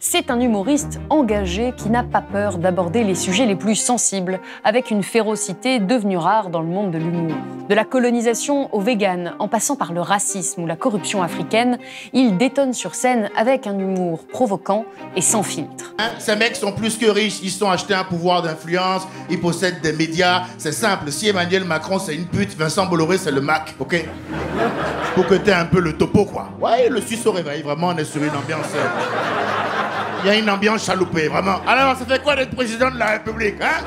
C'est un humoriste engagé qui n'a pas peur d'aborder les sujets les plus sensibles, avec une férocité devenue rare dans le monde de l'humour. De la colonisation au vegan, en passant par le racisme ou la corruption africaine, il détonne sur scène avec un humour provoquant et sans filtre. Ces mecs sont plus que riches, ils sont achetés un pouvoir d'influence, ils possèdent des médias, c'est simple. Si Emmanuel Macron c'est une pute, Vincent Bolloré c'est le Mac, ok? Pour que t'aies un peu le topo, quoi. Ouais, le Suisse au réveil, vraiment, on est sur une ambiance... Il y a une ambiance chaloupée, vraiment. Alors, ça fait quoi d'être président de la République, hein?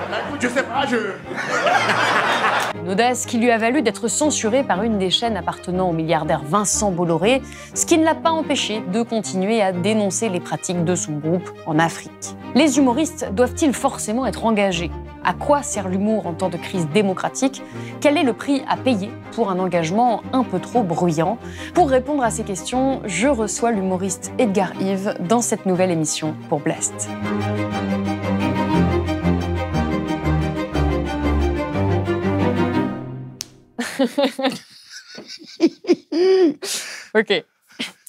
Bah, écoute, je sais pas, Une audace qui lui a valu d'être censuré par une des chaînes appartenant au milliardaire Vincent Bolloré, ce qui ne l'a pas empêché de continuer à dénoncer les pratiques de son groupe en Afrique. Les humoristes doivent-ils forcément être engagés? À quoi sert l'humour en temps de crise démocratique? Quel est le prix à payer pour un engagement un peu trop bruyant? Pour répondre à ces questions, je reçois l'humoriste Edgar Yves dans cette nouvelle émission pour Blast. Ok.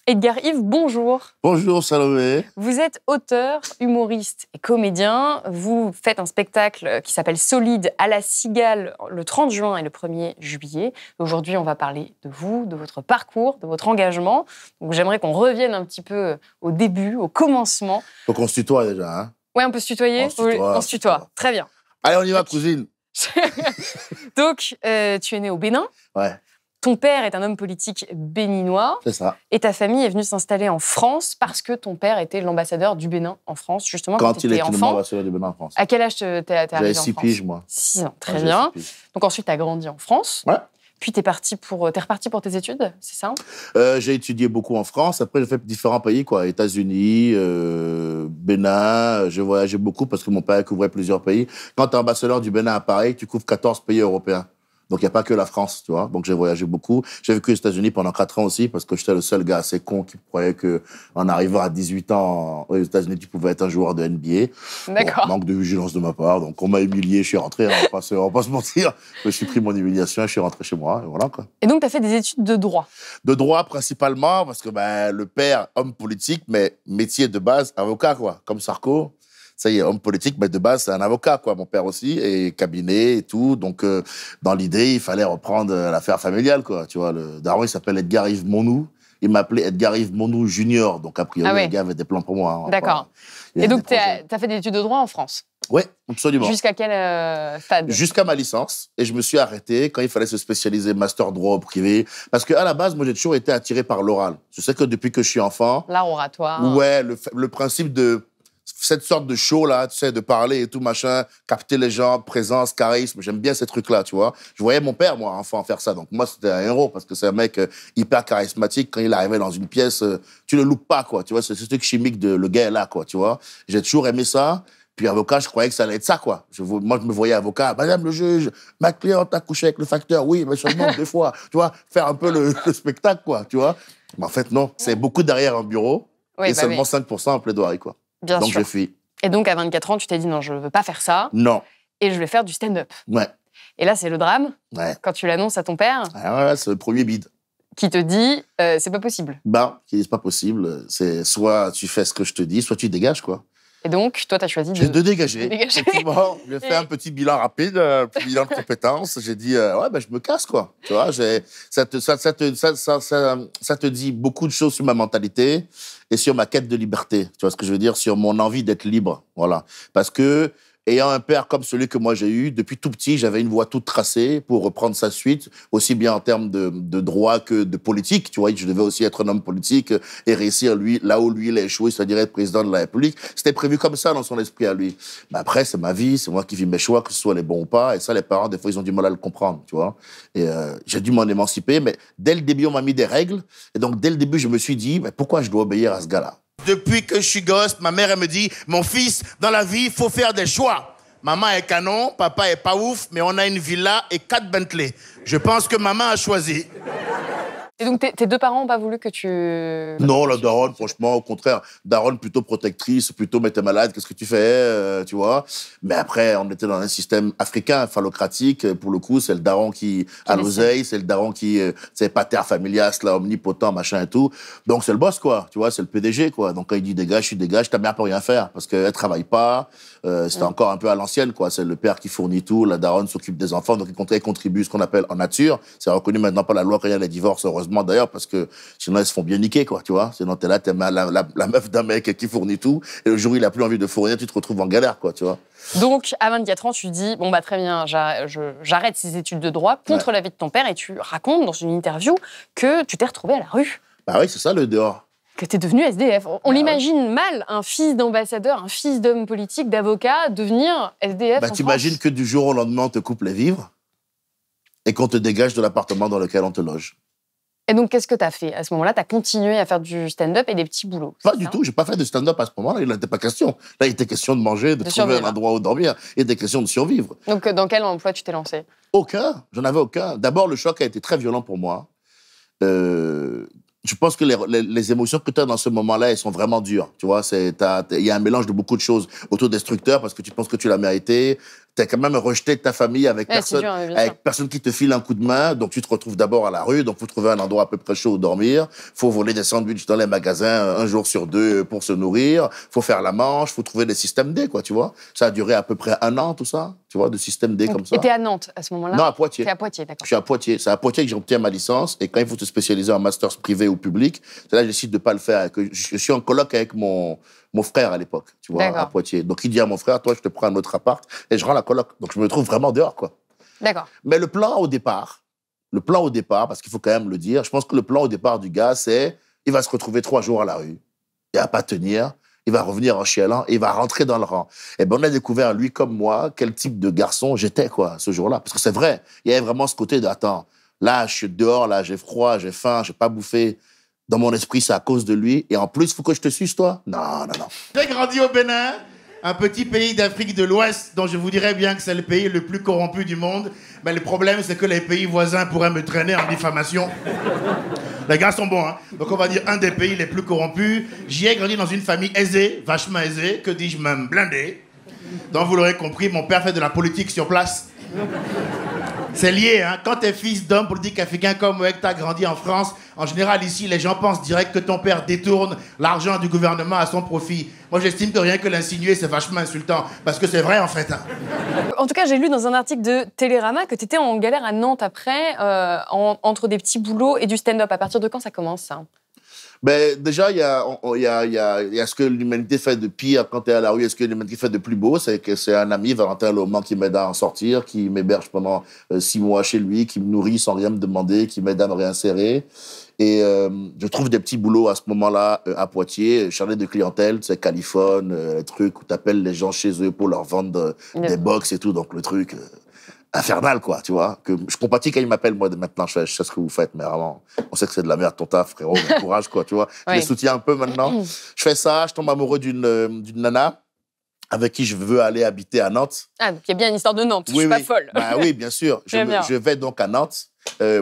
Edgar Yves, bonjour. Bonjour Salomé. Vous êtes auteur, humoriste et comédien. Vous faites un spectacle qui s'appelle Solide à la Cigale le 30 juin et le 1er juillet. Aujourd'hui, on va parler de vous, de votre parcours, de votre engagement. Donc, j'aimerais qu'on revienne un petit peu au début, au commencement. Faut qu'on se tutoie déjà, hein? Ouais, on peut se tutoyer? On se tutoie. Très bien. Allez, on y va, cousine. Donc, tu es né au Bénin. Ouais. Ton père est un homme politique béninois. C'est ça. Et ta famille est venue s'installer en France parce que ton père était l'ambassadeur du Bénin en France, justement, quand il était enfant. l'ambassadeur du Bénin en France. À quel âge t'es arrivé en France? J'avais 6 piges, moi. 6 ans, très bien. Donc ensuite, t'as grandi en France. Ouais. Puis t'es reparti pour tes études, c'est ça? J'ai étudié beaucoup en France. Après, j'ai fait différents pays, quoi. États-Unis, Bénin. J'ai voyagé beaucoup parce que mon père couvrait plusieurs pays. Quand t'es ambassadeur du Bénin à Paris, tu couvres 14 pays européens. Donc, il n'y a pas que la France, tu vois. Donc, j'ai voyagé beaucoup. J'ai vécu aux États-Unis pendant 4 ans aussi parce que j'étais le seul gars assez con qui croyait qu'en arrivant à 18 ans aux États-Unis, tu pouvais être un joueur de NBA. D'accord. Bon, manque de vigilance de ma part. Donc, on m'a humilié, je suis rentré. On va pas se mentir. Je me suis pris mon humiliation, je suis rentré chez moi. Et voilà, quoi. Et donc, tu as fait des études de droit? De droit, principalement, parce que le père, homme politique, mais métier de base, avocat, quoi. Comme Sarko. Ça y est, homme politique, mais de base, c'est un avocat, quoi, mon père aussi, et cabinet et tout. Donc, dans l'idée, il fallait reprendre l'affaire familiale, quoi. Tu vois, le daron, il s'appelle Edgar Yves Monou. Il m'appelait Edgar Yves Monou Junior. Donc, a priori, le gars avait des plans pour moi. Hein. D'accord. Et donc, tu as fait des études de droit en France? Oui, absolument. Jusqu'à quel stade? Jusqu'à ma licence. Et je me suis arrêté quand il fallait se spécialiser master droit au privé. Parce qu'à la base, moi, j'ai toujours été attiré par l'oral. Je sais que depuis que je suis enfant... L'art oratoire. Ouais, le principe de... cette sorte de show là, tu sais, de parler et tout machin, capter les gens, présence, charisme, j'aime bien ces trucs-là, tu vois. Je voyais mon père, moi, enfant, faire ça. Donc moi, c'était un héros parce que c'est un mec hyper charismatique. Quand il arrivait dans une pièce, tu le loupes pas, quoi. Tu vois, c'est ce truc chimique de le gars est là, quoi, tu vois. J'ai toujours aimé ça. Puis avocat, je croyais que ça allait être ça, quoi. Moi, je me voyais avocat. Madame le juge, ma cliente a couché avec le facteur. Oui, mais seulement 2 fois. Tu vois, faire un peu le spectacle, quoi, tu vois. Mais en fait, non. C'est beaucoup derrière un bureau et seulement 5% en plaidoirie, quoi. Bien donc, sûr. je fuis. Et donc, à 24 ans, tu t'es dit, non, je ne veux pas faire ça. Non. Et je vais faire du stand-up. Ouais. Et là, c'est le drame. Ouais. Quand tu l'annonces à ton père. Ouais, c'est le premier bide. Qui te dit, c'est pas possible. Qui dit, c'est pas possible. C'est soit tu fais ce que je te dis, soit tu dégages, quoi. Et donc, toi, tu as choisi de dégager. Effectivement, j'ai fait un petit bilan rapide, un petit bilan de compétences. J'ai dit, je me casse, quoi. Tu vois, ça te dit beaucoup de choses sur ma mentalité et sur ma quête de liberté. Tu vois ce que je veux dire? Sur mon envie d'être libre. Voilà. Parce que, ayant un père comme celui que moi j'ai eu, depuis tout petit, j'avais une voie toute tracée pour reprendre sa suite, aussi bien en termes de droit que de politique. Tu vois, je devais aussi être un homme politique et réussir, lui, là où lui, il a échoué, c'est-à-dire être président de la République. C'était prévu comme ça dans son esprit à lui. Mais après, c'est ma vie, c'est moi qui vis mes choix, que ce soit les bons ou pas. Et ça, les parents, des fois, ils ont du mal à le comprendre, tu vois. Et j'ai dû m'en émanciper, mais dès le début, on m'a mis des règles. Et donc, dès le début, je me suis dit, mais pourquoi je dois obéir à ce gars-là? Depuis que je suis gosse, ma mère, elle me dit, mon fils, dans la vie, il faut faire des choix. Maman est canon, papa est pas ouf, mais on a une villa et 4 Bentley. Je pense que maman a choisi. Et donc, tes deux parents n'ont pas voulu que tu... Non, la daronne, franchement, au contraire. Daronne plutôt protectrice, plutôt mais t'es malade, qu'est-ce que tu fais, tu vois. Mais après, on était dans un système africain, phallocratique. Pour le coup, c'est le daron qui a l'oseille, c'est le daron qui, c'est pater familias, là, omnipotent, machin et tout. Donc, c'est le boss, quoi. Tu vois, c'est le PDG, quoi. Donc, quand il dit dégage, ta mère peut rien faire parce qu'elle travaille pas. C'était encore un peu à l'ancienne, quoi. C'est le père qui fournit tout, la daronne s'occupe des enfants, donc elle contribue ce qu'on appelle en nature. C'est reconnu maintenant par la loi quand il y a les divorces, heureusement d'ailleurs, parce que sinon elles se font bien niquer, quoi, tu vois. Sinon t'es là, t'es la meuf d'un mec qui fournit tout, et le jour où il a plus envie de fournir, tu te retrouves en galère, quoi, tu vois. Donc, à 24 ans, tu dis, bon, bah, très bien, j'arrête ces études de droit contre l'avis de ton père, et tu racontes dans une interview que tu t'es retrouvé à la rue. Bah oui, c'est ça le dehors. Que t'es devenu SDF. On l'imagine mal, un fils d'ambassadeur, un fils d'homme politique, d'avocat, devenir SDF. Bah, t'imagines que du jour au lendemain, on te coupe les vivres et qu'on te dégage de l'appartement dans lequel on te loge. Et donc, qu'est-ce que t'as fait? À ce moment-là, t'as continué à faire du stand-up et des petits boulots. Pas du tout, j'ai pas fait de stand-up à ce moment-là, il n'était pas question. Là, il était question de manger, de trouver un endroit où dormir, il était question de survivre. Donc, dans quel emploi tu t'es lancé? Aucun, j'en avais aucun. D'abord, le choc a été très violent pour moi. Je pense que les émotions que tu as dans ce moment-là, elles sont vraiment dures. Tu vois, il y a un mélange de beaucoup de choses. Autodestructeur, parce que tu penses que tu l'as mérité. Tu es quand même rejeté de ta famille avec personne qui te file un coup de main. Donc, tu te retrouves d'abord à la rue. Donc, faut trouver un endroit à peu près chaud où dormir. Faut voler des sandwichs dans les magasins un jour sur deux pour se nourrir. Faut faire la manche. Faut trouver des systèmes D, quoi, tu vois. Ça a duré à peu près 1 an, tout ça. Tu vois, de système D comme ça. Et t'es à Nantes à ce moment-là? Non, à Poitiers. T'es à Poitiers, d'accord. Je suis à Poitiers. C'est à Poitiers que j'obtiens ma licence. Et quand il faut te spécialiser en masters privé ou public, c'est là que je décide de pas le faire. Je suis en coloc avec mon frère à l'époque, tu vois, à Poitiers. Donc, il dit à mon frère, toi, je te prends un autre appart et je rends la coloc. Donc, je me trouve vraiment dehors, quoi. D'accord. Mais le plan au départ, parce qu'il faut quand même le dire, je pense que le plan au départ du gars, c'est, il va se retrouver 3 jours à la rue. Il va pas tenir. Il va revenir en chialant et il va rentrer dans le rang. Et ben, on a découvert, lui comme moi, quel type de garçon j'étais, quoi, ce jour-là. Parce que c'est vrai, il y avait vraiment ce côté de, attends, là, je suis dehors, là, j'ai froid, j'ai faim, j'ai pas bouffé. Dans mon esprit, c'est à cause de lui. Et en plus, il faut que je te suce, toi? Non, non, non. J'ai grandi au Bénin, un petit pays d'Afrique de l'Ouest, dont je vous dirais bien que c'est le pays le plus corrompu du monde. Mais le problème, c'est que les pays voisins pourraient me traîner en diffamation. Les gars sont bons, hein. Donc on va dire un des pays les plus corrompus. J'y ai grandi dans une famille aisée, vachement aisée, que dis-je même blindée. Donc vous l'aurez compris, mon père fait de la politique sur place. C'est lié, hein. Quand t'es fils d'homme politique africain comme moi, que t'as grandi en France, en général ici, les gens pensent direct que ton père détourne l'argent du gouvernement à son profit. Moi, j'estime que rien que l'insinuer, c'est vachement insultant. Parce que c'est vrai, en fait. Hein. En tout cas, j'ai lu dans un article de Télérama que t'étais en galère à Nantes après, entre des petits boulots et du stand-up. À partir de quand ça commence, ça? Ben, déjà, il y a ce que l'humanité fait de pire quand tu es à la rue et ce que l'humanité fait de plus beau. C'est que c'est un ami, Valentin Loman, qui m'aide à en sortir, qui m'héberge pendant 6 mois chez lui, qui me nourrit sans rien me demander, qui m'aide à me réinsérer. Et je trouve des petits boulots à ce moment-là à Poitiers, chargé de clientèle, c'est Caliphone, les trucs où tu appelles les gens chez eux pour leur vendre des box et tout. Donc le truc... infernal, quoi, tu vois. Que je compatis quand il m'appelle, moi, de maintenant, je sais ce que vous faites, mais vraiment, on sait que c'est de la merde, ton taf, frérot, bon courage, quoi, tu vois. Je les soutiens un peu maintenant. Je fais ça, je tombe amoureux d'une nana avec qui je veux aller habiter à Nantes. Ah, donc il y a bien une histoire de Nantes, je suis pas folle. Bah oui, bien sûr. Je vais donc à Nantes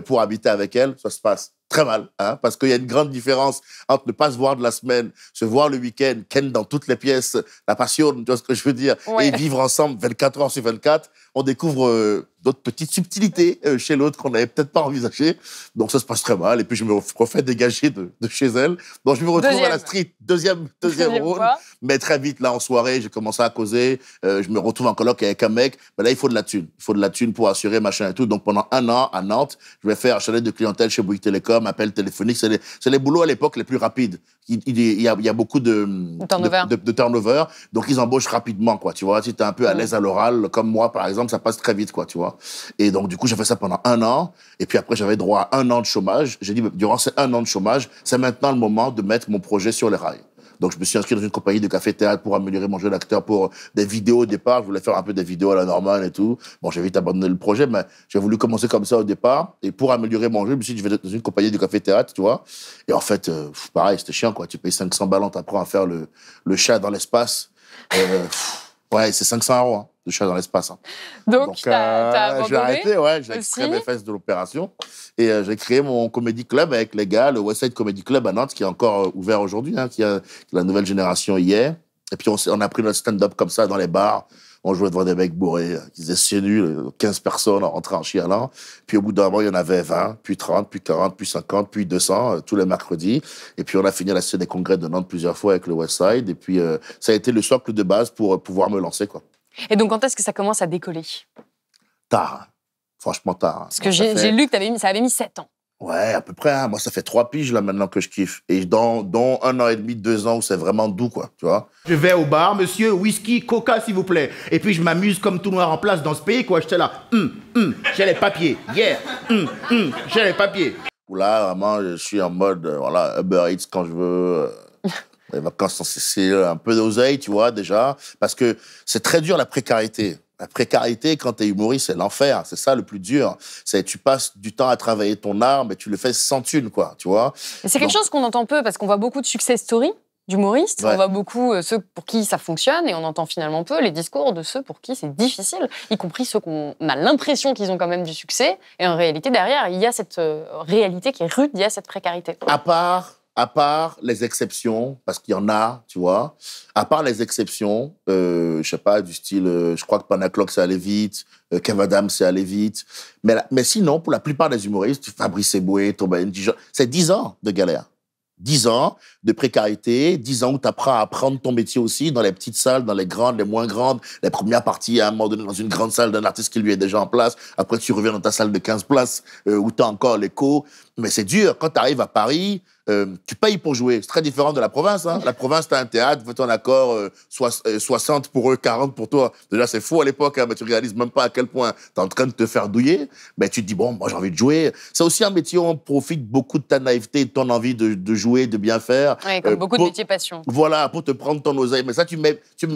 pour habiter avec elle. Ça se passe très mal, hein, parce qu'il y a une grande différence entre ne pas se voir de la semaine, se voir le week-end, ken dans toutes les pièces, la passion, tu vois ce que je veux dire, et vivre ensemble 24 heures sur 24. On découvre d'autres petites subtilités chez l'autre qu'on n'avait peut-être pas envisagées. Donc ça se passe très mal. Et puis je me refais dégager de chez elle. Donc je me retrouve à la street, deuxième round. Mais très vite, là, en soirée, j'ai commencé à causer. Je me retrouve en coloc avec un mec. Mais là, il faut de la thune. Il faut de la thune pour assurer, machin et tout. Donc pendant 1 an, à Nantes, je vais faire un chalet de clientèle chez Bouygues Télécom, appel téléphonique. C'est les boulots à l'époque les plus rapides. Il y a beaucoup de turnover. Donc ils embauchent rapidement, quoi. Tu vois, si t'es un peu à l'aise à l'oral, comme moi, par exemple, ça passe très vite, quoi, tu vois. Et donc, du coup, j'ai fait ça pendant 1 an. Et puis après, j'avais droit à 1 an de chômage. J'ai dit, durant ces 1 an de chômage, c'est maintenant le moment de mettre mon projet sur les rails. Donc, je me suis inscrit dans une compagnie de café-théâtre pour améliorer mon jeu d'acteur, pour des vidéos au départ. Je voulais faire un peu des vidéos à la normale et tout. Bon, j'ai vite abandonné le projet, mais j'ai voulu commencer comme ça au départ. Et pour améliorer mon jeu, je me suis dit, je vais dans une compagnie de café-théâtre, tu vois. Et en fait, pareil, c'était chiant, quoi. Tu payes 500 balles, t'apprends à faire le chat dans l'espace. Ouais, c'est 500 €. Hein. de chat dans l'espace. Hein. Donc t'as abandonné. J'ai arrêté, ouais, j'ai aussi. extrait mes fesses de l'opération. Et j'ai créé mon comedy club avec les gars, le West Side Comedy Club à Nantes, qui est encore ouvert aujourd'hui, hein, qui a la nouvelle génération hier. Et puis on a pris notre stand-up comme ça dans les bars. On jouait devant des mecs bourrés, qui faisaient cieux nus, 15 personnes, on rentrait en chialant. Puis au bout d'un moment, il y en avait 20, puis 30, puis 40, puis 50, puis 200, tous les mercredis. Et puis on a fini à la Cité des Congrès de Nantes plusieurs fois avec le West Side. Et puis ça a été le socle de base pour pouvoir me lancer, quoi. Et donc, quand est-ce que ça commence à décoller? Tard, hein. Franchement tard. Hein. Parce que j'ai lu que ça avait mis 7 ans. Ouais, à peu près. Hein. Moi, ça fait 3 piges, là, maintenant que je kiffe. Et dans 1 an et demi, 2 ans, où c'est vraiment doux, quoi, tu vois. Je vais au bar, monsieur, whisky, coca, s'il vous plaît. Et puis, je m'amuse comme tout noir en place dans ce pays, quoi. J'étais là, j'ai les papiers, yeah, j'ai les papiers. Où là, vraiment, je suis en mode, voilà, Uber Eats quand je veux, les vacances en Sicile, un peu d'oseille, tu vois, déjà. Parce que c'est très dur, la précarité. La précarité, quand t'es humoriste, c'est l'enfer. C'est ça le plus dur. C'est tu passes du temps à travailler ton art, mais tu le fais sans thune, quoi, tu vois. Et c'est quelque chose qu'on entend peu, parce qu'on voit beaucoup de success stories d'humoristes. Ouais. On voit beaucoup ceux pour qui ça fonctionne, et on entend finalement peu les discours de ceux pour qui c'est difficile, y compris ceux qu'on a l'impression qu'ils ont quand même du succès. Et en réalité, derrière, il y a cette réalité qui est rude, il y a cette précarité. À part les exceptions, parce qu'il y en a, tu vois, à part les exceptions, je sais pas, du style, je crois que Panacloc, c'est allé vite, Kev Adams, c'est allé vite. Mais sinon, pour la plupart des humoristes, Fabrice Eboué, Thomas Ndijo, c'est 10 ans de galère. 10 ans de précarité, 10 ans où tu apprends à apprendre ton métier aussi, dans les petites salles, dans les grandes, les moins grandes, les premières parties, à un moment donné, dans une grande salle d'un artiste qui lui est déjà en place. Après, tu reviens dans ta salle de 15 places, où tu as encore l'écho. Mais c'est dur. Quand tu arrives à Paris, tu payes pour jouer. C'est très différent de la province. Hein. La province, tu as un théâtre, fais ton accord, 60 pour eux, 40 pour toi. Déjà, c'est fou à l'époque, hein, mais tu réalises même pas à quel point tu es en train de te faire douiller. Mais tu te dis, bon, moi, j'ai envie de jouer. C'est aussi un métier où on profite beaucoup de ta naïveté, de ton envie de jouer, de bien faire. Oui, comme beaucoup de métiers passion. Voilà, pour te prendre ton oseille. Mais ça,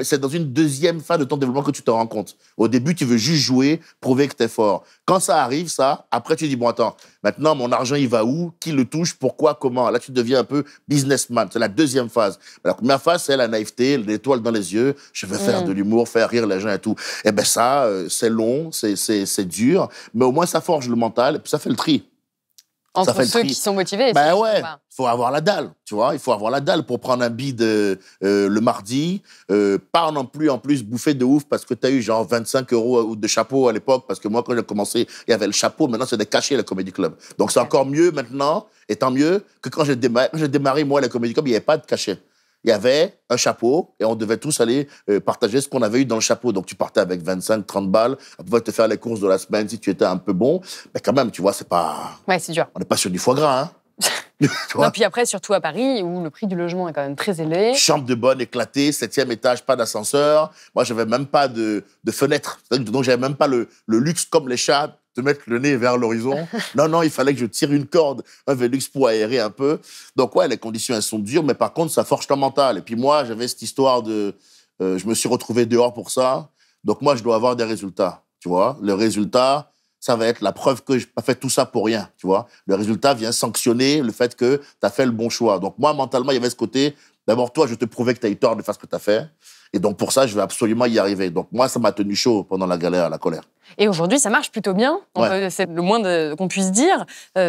c'est dans une deuxième phase de ton développement que tu te rends compte. Au début, tu veux juste jouer, prouver que tu es fort. Quand ça arrive, ça, après, tu dis, bon, attends, maintenant, mon argent, il va où? Qui le touche? Pourquoi? Comment? Là, tu deviens un peu businessman. C'est la deuxième phase. La première phase, c'est la naïveté, l'étoile dans les yeux. Je veux faire de l'humour, faire rire les gens et tout. Eh ben ça, c'est long, c'est dur, mais au moins, ça forge le mental et puis ça fait le tri. Entre ceux qui sont motivés et ben ceux qui ouais, sont pas. faut avoir la dalle, tu vois. Il faut avoir la dalle pour prendre un bide le mardi. Pas non plus, en plus, bouffer de ouf parce que tu as eu genre 25 € de chapeau à l'époque. Parce que moi, quand j'ai commencé, il y avait le chapeau. Maintenant, c'est des cachets, le Comedy Club. Donc, c'est encore mieux maintenant, et tant mieux, que quand j'ai démarré, moi, le Comedy Club, il n'y avait pas de cachet. Il y avait un chapeau et on devait tous aller partager ce qu'on avait eu dans le chapeau. Donc, tu partais avec 25, 30 balles. On pouvait te faire les courses de la semaine si tu étais un peu bon. Mais quand même, tu vois, c'est pas... Ouais, c'est dur. On n'est pas sur du foie gras, hein. Tu vois? Non, puis après, surtout à Paris, où le prix du logement est quand même très élevé. Chambre de bonne éclatée, 7e étage, pas d'ascenseur. Moi, j'avais même pas de fenêtre. Donc, j'avais même pas le luxe comme les chats, de mettre le nez vers l'horizon. Non, il fallait que je tire une corde, un Velux pour aérer un peu. Donc, ouais, les conditions, elles sont dures, mais par contre, ça forge ton mental. Et puis moi, j'avais cette histoire de... je me suis retrouvé dehors pour ça. Donc, moi, je dois avoir des résultats, tu vois. Le résultat, ça va être la preuve que je n'ai pas fait tout ça pour rien, tu vois. Le résultat vient sanctionner le fait que tu as fait le bon choix. Donc, moi, mentalement, il y avait ce côté, d'abord, toi, je te prouvais que tu as eu tort de faire ce que tu as fait. Et donc, pour ça, je vais absolument y arriver. Donc, moi, ça m'a tenu chaud pendant la galère, la colère. Et aujourd'hui, ça marche plutôt bien. C'est le moins qu'on puisse dire,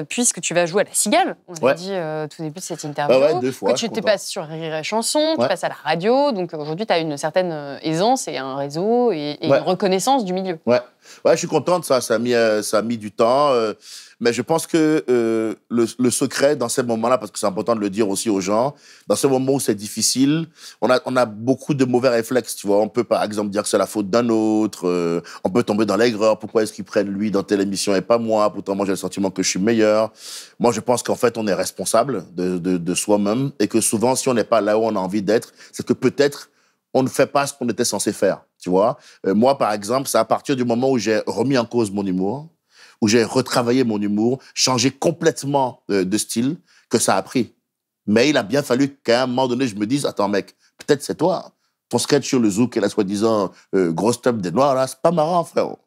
puisque tu vas jouer à la Cigale. On l'a dit au tout début de cette interview. 2 fois. Que tu te passes sur Rire et Chanson, tu passes à la radio. Donc aujourd'hui, tu as une certaine aisance et un réseau et une reconnaissance du milieu. Ouais, je suis content de ça. Ça a mis du temps. Mais je pense que le secret dans ces moments-là, parce que c'est important de le dire aussi aux gens, dans ces moments où c'est difficile, on a beaucoup de mauvais réflexes, tu vois. On peut, par exemple, dire que c'est la faute d'un autre. On peut tomber dans l'aigreur. Pourquoi est-ce qu'ils prennent lui dans telle émission et pas moi? Pourtant, moi, j'ai le sentiment que je suis meilleur. Moi, je pense qu'en fait, on est responsable de soi-même et que souvent, si on n'est pas là où on a envie d'être, c'est que peut-être on ne fait pas ce qu'on était censé faire, tu vois. Moi, par exemple, c'est à partir du moment où j'ai remis en cause mon humour, où j'ai retravaillé mon humour, changé complètement de style, que ça a pris. Mais il a bien fallu qu'à un moment donné, je me dise, attends mec, peut-être c'est toi. Ton sketch sur le zouk et la soi-disant grosse tube des Noirs, là, c'est pas marrant, frérot.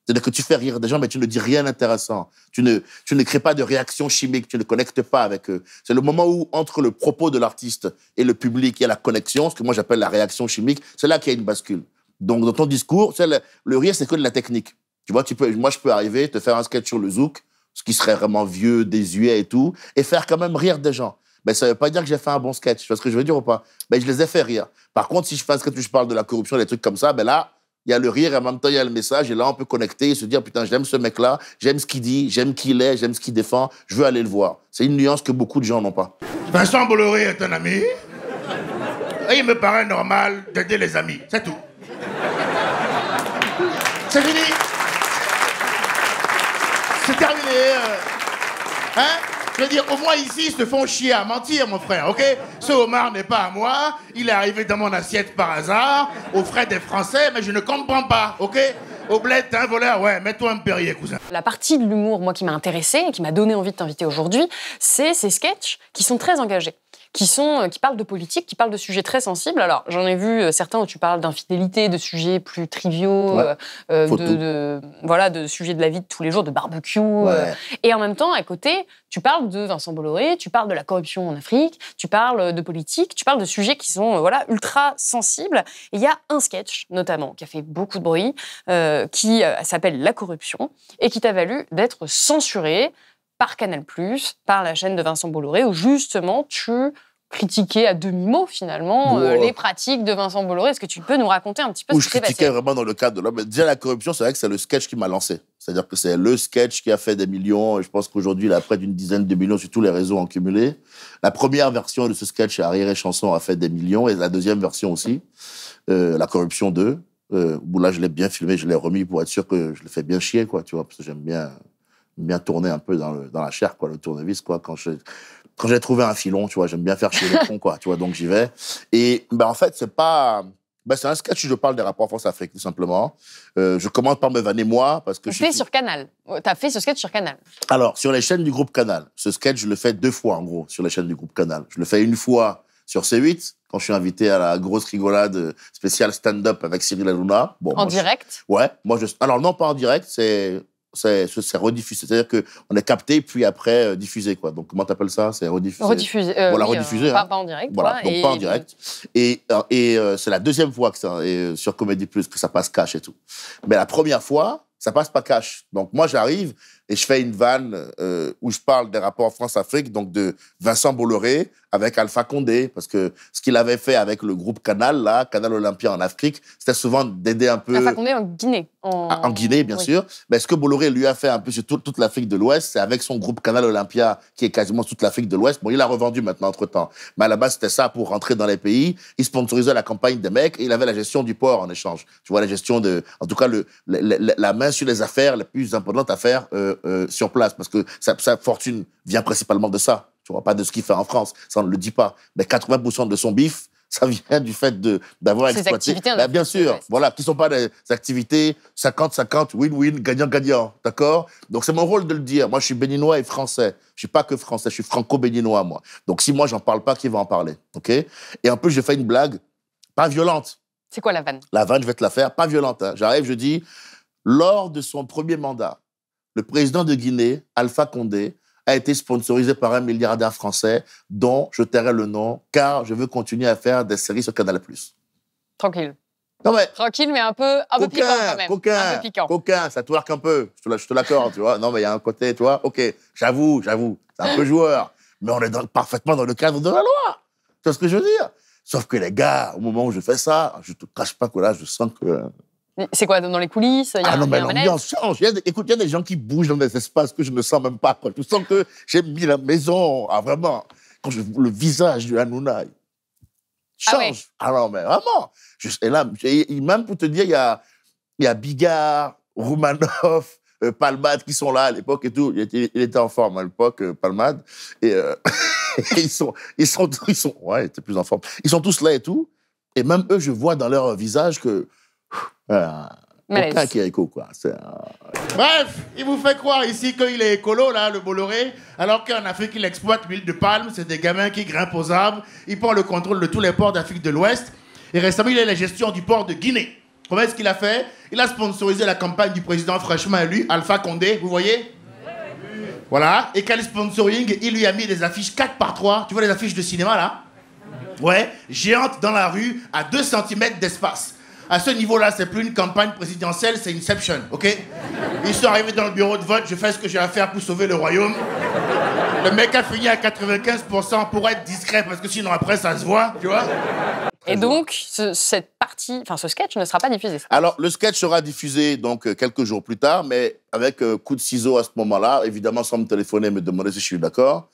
C'est-à-dire que tu fais rire des gens, mais tu ne dis rien d'intéressant. Tu ne crées pas de réaction chimique, tu ne connectes pas avec eux. C'est le moment où, entre le propos de l'artiste et le public, il y a la connexion, ce que moi j'appelle la réaction chimique, c'est là qu'il y a une bascule. Donc, dans ton discours, tu sais, le rire, c'est que de la technique. Tu vois, moi, je peux arriver, te faire un sketch sur le zouk, ce qui serait vraiment vieux, désuet et tout, et faire quand même rire des gens. Mais ça ne veut pas dire que j'ai fait un bon sketch. Tu vois ce que je veux dire ou pas? Mais je les ai fait rire. Par contre, si je fais un sketch où je parle de la corruption, des trucs comme ça, ben là, il y a le rire et en même temps, il y a le message. Et là, on peut connecter et se dire, putain, j'aime ce mec-là, j'aime ce qu'il dit, j'aime qui il est, j'aime ce qu'il défend, je veux aller le voir. C'est une nuance que beaucoup de gens n'ont pas. Vincent Bolloré est un ami. Et il me paraît normal d'aider les amis. C'est tout. C'est fini. C'est terminé. Hein? Je veux dire, au moins ici, ils se font chier à mentir, mon frère, ok? Ce homard n'est pas à moi, il est arrivé dans mon assiette par hasard, aux frais des Français, mais je ne comprends pas, ok? Au bled, t'es un voleur, ouais, mets-toi un Perrier, cousin. La partie de l'humour, moi, qui m'a intéressée et qui m'a donné envie de t'inviter aujourd'hui, c'est ces sketchs qui sont très engagés, qui parlent de politique, qui parlent de sujets très sensibles. Alors, j'en ai vu certains où tu parles d'infidélité, de sujets plus triviaux, Ouais. de sujets de la vie de tous les jours, de barbecue. Ouais. Et en même temps, à côté, tu parles de Vincent Bolloré, tu parles de la corruption en Afrique, tu parles de politique, tu parles de sujets qui sont ultra sensibles. Et il y a un sketch, notamment, qui a fait beaucoup de bruit, qui s'appelle La corruption, et qui t'a valu d'être censuré par Canal+, par la chaîne de Vincent Bolloré, où justement tu critiquais à demi-mot finalement les pratiques de Vincent Bolloré. Est-ce que tu peux nous raconter un petit peu Où ce je qui s'est critiquais passé? vraiment dans le cadre de l'homme. Déjà, la corruption, c'est vrai que c'est le sketch qui m'a lancé. C'est-à-dire que c'est le sketch qui a fait des millions. Et je pense qu'aujourd'hui, il a près d'une dizaine de millions sur tous les réseaux en cumulé. La première version de ce sketch, Rire et Chanson, a fait des millions. Et la deuxième version aussi, La corruption 2, où là, je l'ai bien filmé, je l'ai remis pour être sûr que je le fais bien chier, quoi, tu vois, parce que j'aime bien tourner un peu dans la chair, quoi, le tournevis, quoi, quand j'ai trouvé un filon, tu vois, j'aime bien faire chier le con, quoi, tu vois, donc j'y vais. Et en fait, c'est un sketch où je parle des rapports France-Afrique, tout simplement. Je commence par me vanner moi, parce que Sur Canal. T'as fait ce sketch sur Canal. Alors, sur les chaînes du groupe Canal, ce sketch, je le fais 2 fois, en gros, sur les chaînes du groupe Canal. Je le fais une fois sur C8, quand je suis invité à la grosse rigolade spéciale stand-up avec Cyril Hanouna. Bon, En direct? Ouais. Alors, non, pas en direct, c'est rediffusé. C'est-à-dire qu'on est capté, puis après diffusé, quoi. Donc, comment t'appelles ça? C'est rediffusé. Rediffusé. Voilà, oui, rediffusé. pas en direct. Voilà, quoi, donc pas en direct. Et c'est la deuxième fois sur Comédie Plus que ça passe cash et tout. Mais la première fois, ça passe pas cash. Donc, moi, j'arrive et je fais une vanne où je parle des rapports France-Afrique, donc de Vincent Bolloré avec Alpha Condé, parce que ce qu'il avait fait avec le groupe Canal, là, Canal Olympia en Afrique, c'était souvent d'aider un peu... Alpha Condé en Guinée. En Guinée, bien sûr. Mais ce que Bolloré lui a fait un peu sur toute l'Afrique de l'Ouest, c'est avec son groupe Canal Olympia, qui est quasiment toute l'Afrique de l'Ouest. Bon, il a revendu maintenant, entre-temps. Mais à la base, c'était ça pour rentrer dans les pays. Il sponsorisait la campagne des mecs et il avait la gestion du port en échange. Tu vois, la gestion en tout cas, la main sur les affaires les plus importantes à faire sur place. Parce que sa fortune vient principalement de ça. Tu vois, pas de ce qu'il fait en France. Ça, on ne le dit pas. Mais 80% de son bif, ça vient du fait d'avoir exploité. Bien sûr, voilà, qui ne sont pas des activités 50-50, win-win, gagnant-gagnant, d'accord? Donc, c'est mon rôle de le dire. Moi, je suis béninois et français. Je ne suis pas que français, je suis franco-béninois, moi. Donc, si moi, j'en parle pas, qui va en parler, ok? Et en plus, j'ai fait une blague, pas violente. C'est quoi la vanne? La vanne, je vais te la faire, pas violente. Hein. J'arrive, je dis, lors de son premier mandat, le président de Guinée, Alpha Condé, a été sponsorisé par un milliardaire français dont je tairai le nom, car je veux continuer à faire des séries sur Canal+. Tranquille. Non mais, Tranquille, mais un peu piquant quand même. Un peu piquant. Coquin, ça twerk un peu, je te l'accorde, tu vois. Non mais il y a un côté, tu vois, ok, j'avoue, c'est un peu joueur, mais on est parfaitement dans le cadre de la loi. Tu vois ce que je veux dire? Sauf que les gars, au moment où je fais ça, je te cache pas que là, je sens que... C'est quoi, dans les coulisses? Il y a non, mais un l'ambiance change. Écoute, il y a des gens qui bougent dans des espaces que je ne sens même pas. Quoi. Je sens que j'ai mis la maison. Ah, vraiment. Quand le visage de Hanouna change. Ah non, mais vraiment. Et là, même pour te dire, il y a Bigard, Roumanoff, Palmade qui sont là à l'époque et tout. Il était en forme à l'époque, Palmade. Et ils sont, ouais, il était plus en forme. Ils sont tous là et tout. Et même eux, je vois dans leur visage que... aucun qui est éco, quoi. Bref, il vous fait croire ici qu'il est écolo, là, le Bolloré, alors qu'en Afrique, il exploite l'huile de palme. C'est des gamins qui grimpent aux arbres. Il prend le contrôle de tous les ports d'Afrique de l'Ouest. Et récemment, il a la gestion du port de Guinée. Comment est-ce qu'il a fait? Il a sponsorisé la campagne du président fraîchement élu, Alpha Condé, vous voyez? Voilà. Et quel sponsoring? Il lui a mis des affiches 4x3. Tu vois les affiches de cinéma, là? Ouais, géantes dans la rue, à 2 cm d'espace. À ce niveau-là, c'est plus une campagne présidentielle, c'est Inception, ok? Ils sont arrivés dans le bureau de vote, je fais ce que j'ai à faire pour sauver le royaume. Le mec a fini à 95% pour être discret, parce que sinon après ça se voit, tu vois? Et donc, cette partie, enfin ce sketch ne sera pas diffusé. Alors, le sketch sera diffusé donc quelques jours plus tard, mais avec coup de ciseau à ce moment-là, évidemment sans me téléphoner et me demander si je suis d'accord.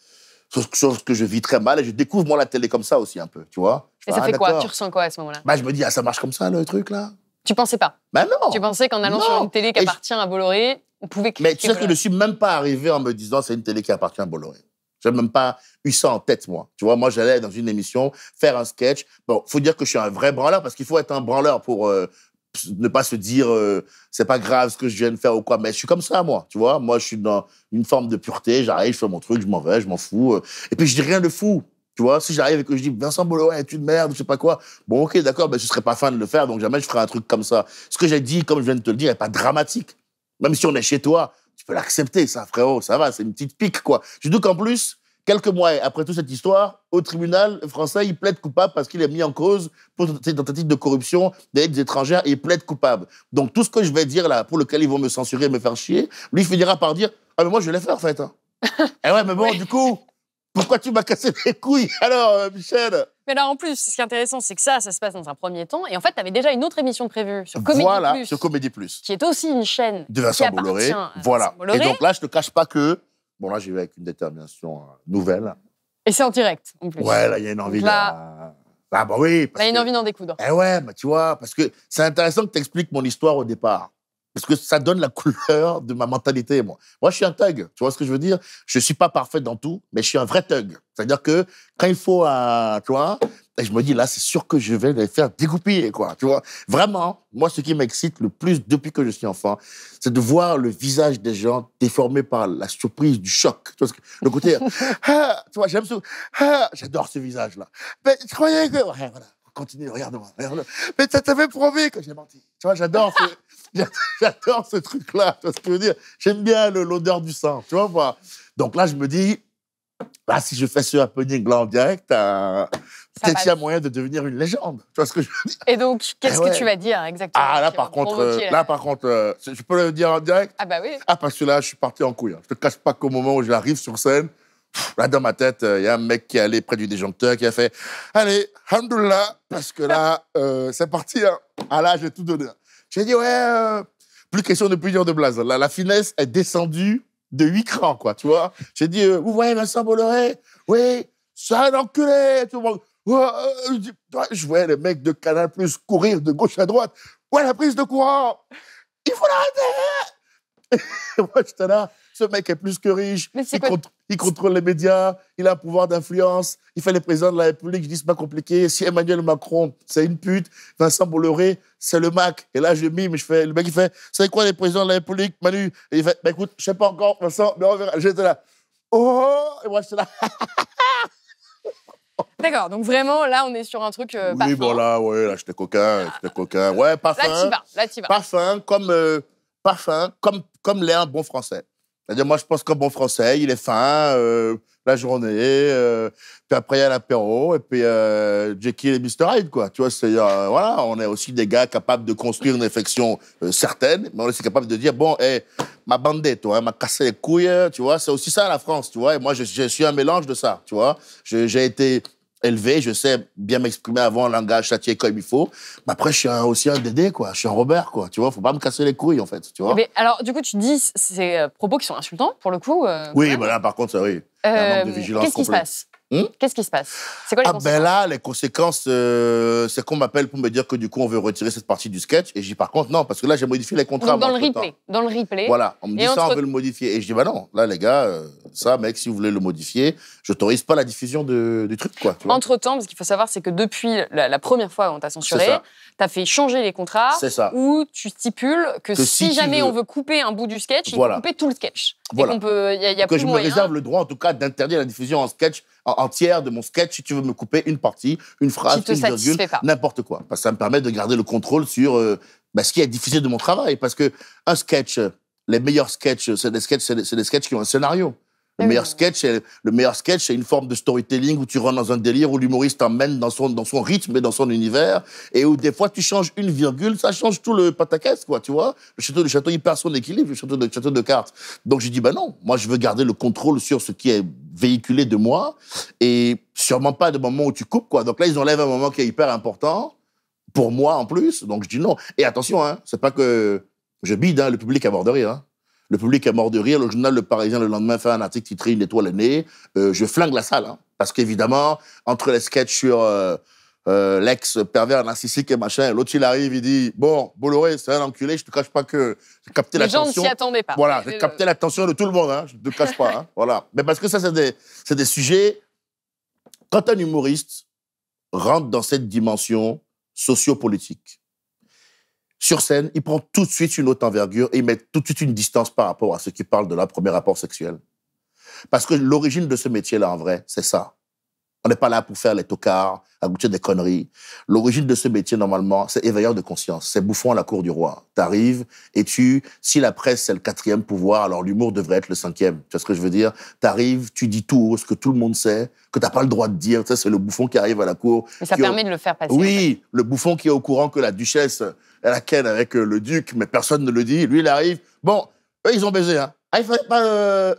Chose que je vis très mal et je découvre moi la télé comme ça aussi un peu, tu vois. Et ça fait quoi? Tu ressens quoi à ce moment-là? Bah, je me dis, ah, ça marche comme ça le truc là? Tu pensais pas? Bah non. Tu pensais qu'en allant sur une télé qui appartient à Bolloré, on pouvait critiquer Mais tu sais que je ne suis même pas arrivé en me disant c'est une télé qui appartient à Bolloré. Je n'ai même pas eu ça en tête, moi. Tu vois, moi, j'allais dans une émission faire un sketch. Bon, faut dire que je suis un vrai branleur parce qu'il faut être un branleur pour ne pas se dire c'est pas grave ce que je viens de faire ou quoi. Mais je suis comme ça, moi. Tu vois, moi, je suis dans une forme de pureté. J'arrive, je fais mon truc, je m'en vais, je m'en fous. Et puis, je dis rien de fou. Tu vois, si j'arrive et que je dis Vincent Bolloré est une merde, je sais pas quoi. Bon, ok, d'accord, mais je serais pas fan de le faire, donc jamais je ferai un truc comme ça. Ce que j'ai dit, comme je viens de te le dire, n'est pas dramatique. Même si on est chez toi, tu peux l'accepter, ça, frérot, ça va, c'est une petite pique, quoi. Surtout qu'en plus, quelques mois après toute cette histoire, au tribunal français, il plaide coupable parce qu'il est mis en cause pour tentative de corruption d'aides étrangères et il plaide coupable. Donc tout ce que je vais dire là, pour lequel ils vont me censurer, me faire chier, lui il finira par dire « Ah mais moi je l'ai fait en fait. Hein. » Eh ouais, mais bon, du coup, pourquoi tu m'as cassé les couilles alors, Michel? Mais là, en plus, ce qui est intéressant, c'est que ça se passe dans un premier temps. Et en fait, tu avais déjà une autre émission prévue sur Comédie Voilà, Plus, sur Comédie Plus. qui est aussi une chaîne De Vincent Bolloré. Voilà. Vincent Bolloré. Et donc là, je te cache pas que... Bon, là, j'y vais avec une détermination nouvelle. Et c'est en direct, en plus. Ouais, là, il y a une envie là, Ah bah oui. Là, il y a une envie d'en découdre. Eh ouais, bah, tu vois, parce que c'est intéressant que tu expliques mon histoire au départ. Parce que ça donne la couleur de ma mentalité, moi. Moi, je suis un thug, tu vois ce que je veux dire? Je suis pas parfait dans tout, mais je suis un vrai thug. C'est-à-dire que quand il faut, tu vois, et je me dis, là, c'est sûr que je vais les faire dégoupiller, quoi, tu vois. Vraiment, moi, ce qui m'excite le plus depuis que je suis enfant, c'est de voir le visage des gens déformé par la surprise, du choc. Tu vois, le côté, ah, tu vois, j'aime ça. Ah, j'adore ce visage-là. Mais je croyais que... Ouais, voilà. Continue, regarde-moi. Regarde, mais ça t'avait promis que j'ai menti. Tu vois, j'adore ce truc-là. Tu vois ce que je veux dire? J'aime bien l'odeur du sang. Tu vois, moi. Donc là, je me dis, là, si je fais ce happening-là en direct, peut-être qu'il y a moyen de devenir une légende. Tu vois ce que je veux dire? Et donc, qu'est-ce que tu vas dire exactement? Ah, là, par contre, je peux le dire en direct? Ah, bah oui. Ah, parce que là, je suis parti en couille. Je te cache pas qu'au moment où j'arrive sur scène, là, dans ma tête, il y a un mec qui est allé près du disjoncteur qui a fait « Allez, hamdoullah, parce que là, c'est parti. Hein. Ah là, j'ai tout donné. » J'ai dit « Ouais, plus question de plus dire de blaze. Là, la finesse est descendue de 8 crans, quoi, tu vois. J'ai dit « Vous voyez Vincent Bolloré? Oui, c'est un enculé. » Je voyais les mecs de Canal+ courir de gauche à droite. « Ouais, la prise de courant. Il faut l'arrêter. » Moi, j'étais là. Ce mec est plus que riche. Il contrôle les médias, il a un pouvoir d'influence, il fait les présidents de la République. Je dis, c'est pas compliqué. Si Emmanuel Macron, c'est une pute, Vincent Bolloré, c'est le Mac. Et là, je mime, le mec, il fait, c'est quoi les présidents de la République, Manu? Et il fait, bah, écoute, je sais pas encore, Vincent, mais on verra. J'étais là, oh, et moi, j'étais là. D'accord, donc vraiment, là, on est sur un truc parfum. Oui, bon, là, ouais, là, j'étais coquin. Ouais, parfum. Là, t'y vas. Parfum, comme l'est un bon Français. C'est-à-dire, moi, je pense qu'un bon Français, il est fin, la journée, puis après, il y a l'apéro, et puis Jekyll et Mr. Hyde, quoi. Tu vois, c'est-à-dire, voilà, on est aussi des gars capables de construire une réflexion certaine, mais on est aussi capable de dire, bon, ma bandette, toi, m'a cassé les couilles, tu vois, c'est aussi ça, la France, tu vois, et moi, je suis un mélange de ça, tu vois. J'ai été élevé, je sais bien m'exprimer avant, langage châtié comme il faut. Mais après, je suis aussi un Dédé, quoi. Je suis un Robert, quoi. Tu vois, faut pas me casser les couilles, en fait, tu vois. Mais alors, du coup, tu dis ces propos qui sont insultants, pour le coup. Oui, bah là, par contre, ça, oui. Il y a un manque de vigilance Qu'est-ce qui se passe? Qu'est-ce qui se passe? C'est quoi les conséquences? Ben là, les conséquences, c'est qu'on m'appelle pour me dire que du coup, on veut retirer cette partie du sketch. Et je dis, par contre, non, parce que là, j'ai modifié les contrats. Donc, dans le replay. Voilà, on me dit ça, on veut le modifier. Et je dis, bah non, là, les gars, ça, mec, si vous voulez le modifier, j'autorise pas la diffusion du truc, quoi. Entre-temps, parce qu'il faut savoir, c'est que depuis la première fois où on t'a censuré, t'as fait changer les contrats où tu stipules que si jamais on veut couper un bout du sketch, il faut couper tout le sketch. Voilà. Et y a que plus je me moyen. réserve le droit, en tout cas, d'interdire la diffusion en sketch entière de mon sketch si tu veux me couper une partie, une phrase, une virgule, n'importe quoi. Parce que ça me permet de garder le contrôle sur ce qui est diffusé de mon travail. Parce que un sketch, les meilleurs sketchs, c'est des sketchs qui ont un scénario. Le meilleur sketch, c'est une forme de storytelling où tu rentres dans un délire, où l'humoriste t'emmène dans son rythme et dans son univers, et où des fois tu changes une virgule, ça change tout le pataquès, quoi, tu vois. Le château, il perd son équilibre, le château de cartes. Donc j'ai dit, non, moi je veux garder le contrôle sur ce qui est véhiculé de moi, et sûrement pas de moment où tu coupes, quoi. Donc là, ils enlèvent un moment qui est hyper important, pour moi en plus, donc je dis non. Et attention, hein, c'est pas que je bide, hein, le public est mort de rire, hein. Le public est mort de rire. Le journal Le Parisien, le lendemain, fait un article titré « Une étoile est née ». Je flingue la salle. Hein, parce qu'évidemment, entre les sketchs sur l'ex-pervers narcissique et machin, l'autre, il arrive, il dit « Bon, Bolloré, c'est un enculé, je te cache pas que j'ai capté l'attention. » Les gens ne s'y attendaient pas. Voilà, j'ai capté l'attention de tout le monde, hein, je ne te cache pas. Hein, voilà. Mais parce que ça, c'est des sujets... Quand un humoriste rentre dans cette dimension sociopolitique, sur scène, il prend tout de suite une autre envergure et il met tout de suite une distance par rapport à ceux qui parlent de leur premier rapport sexuel. Parce que l'origine de ce métier-là, en vrai, c'est ça. On n'est pas là pour faire les tocards, à goûter des conneries. L'origine de ce métier, normalement, c'est éveilleur de conscience. C'est bouffon à la cour du roi. T'arrives et si la presse, c'est le 4e pouvoir, alors l'humour devrait être le 5e. Tu vois ce que je veux dire? T'arrives, tu dis tout haut ce que tout le monde sait, que t'as pas le droit de dire. Tu sais, c'est le bouffon qui arrive à la cour. Mais ça permet de le faire passer. Oui, le bouffon qui est au courant que la duchesse, elle a ken avec le duc, mais personne ne le dit. Lui, il arrive. Bon, eux, ils ont baisé, hein. Ah, il fallait pas...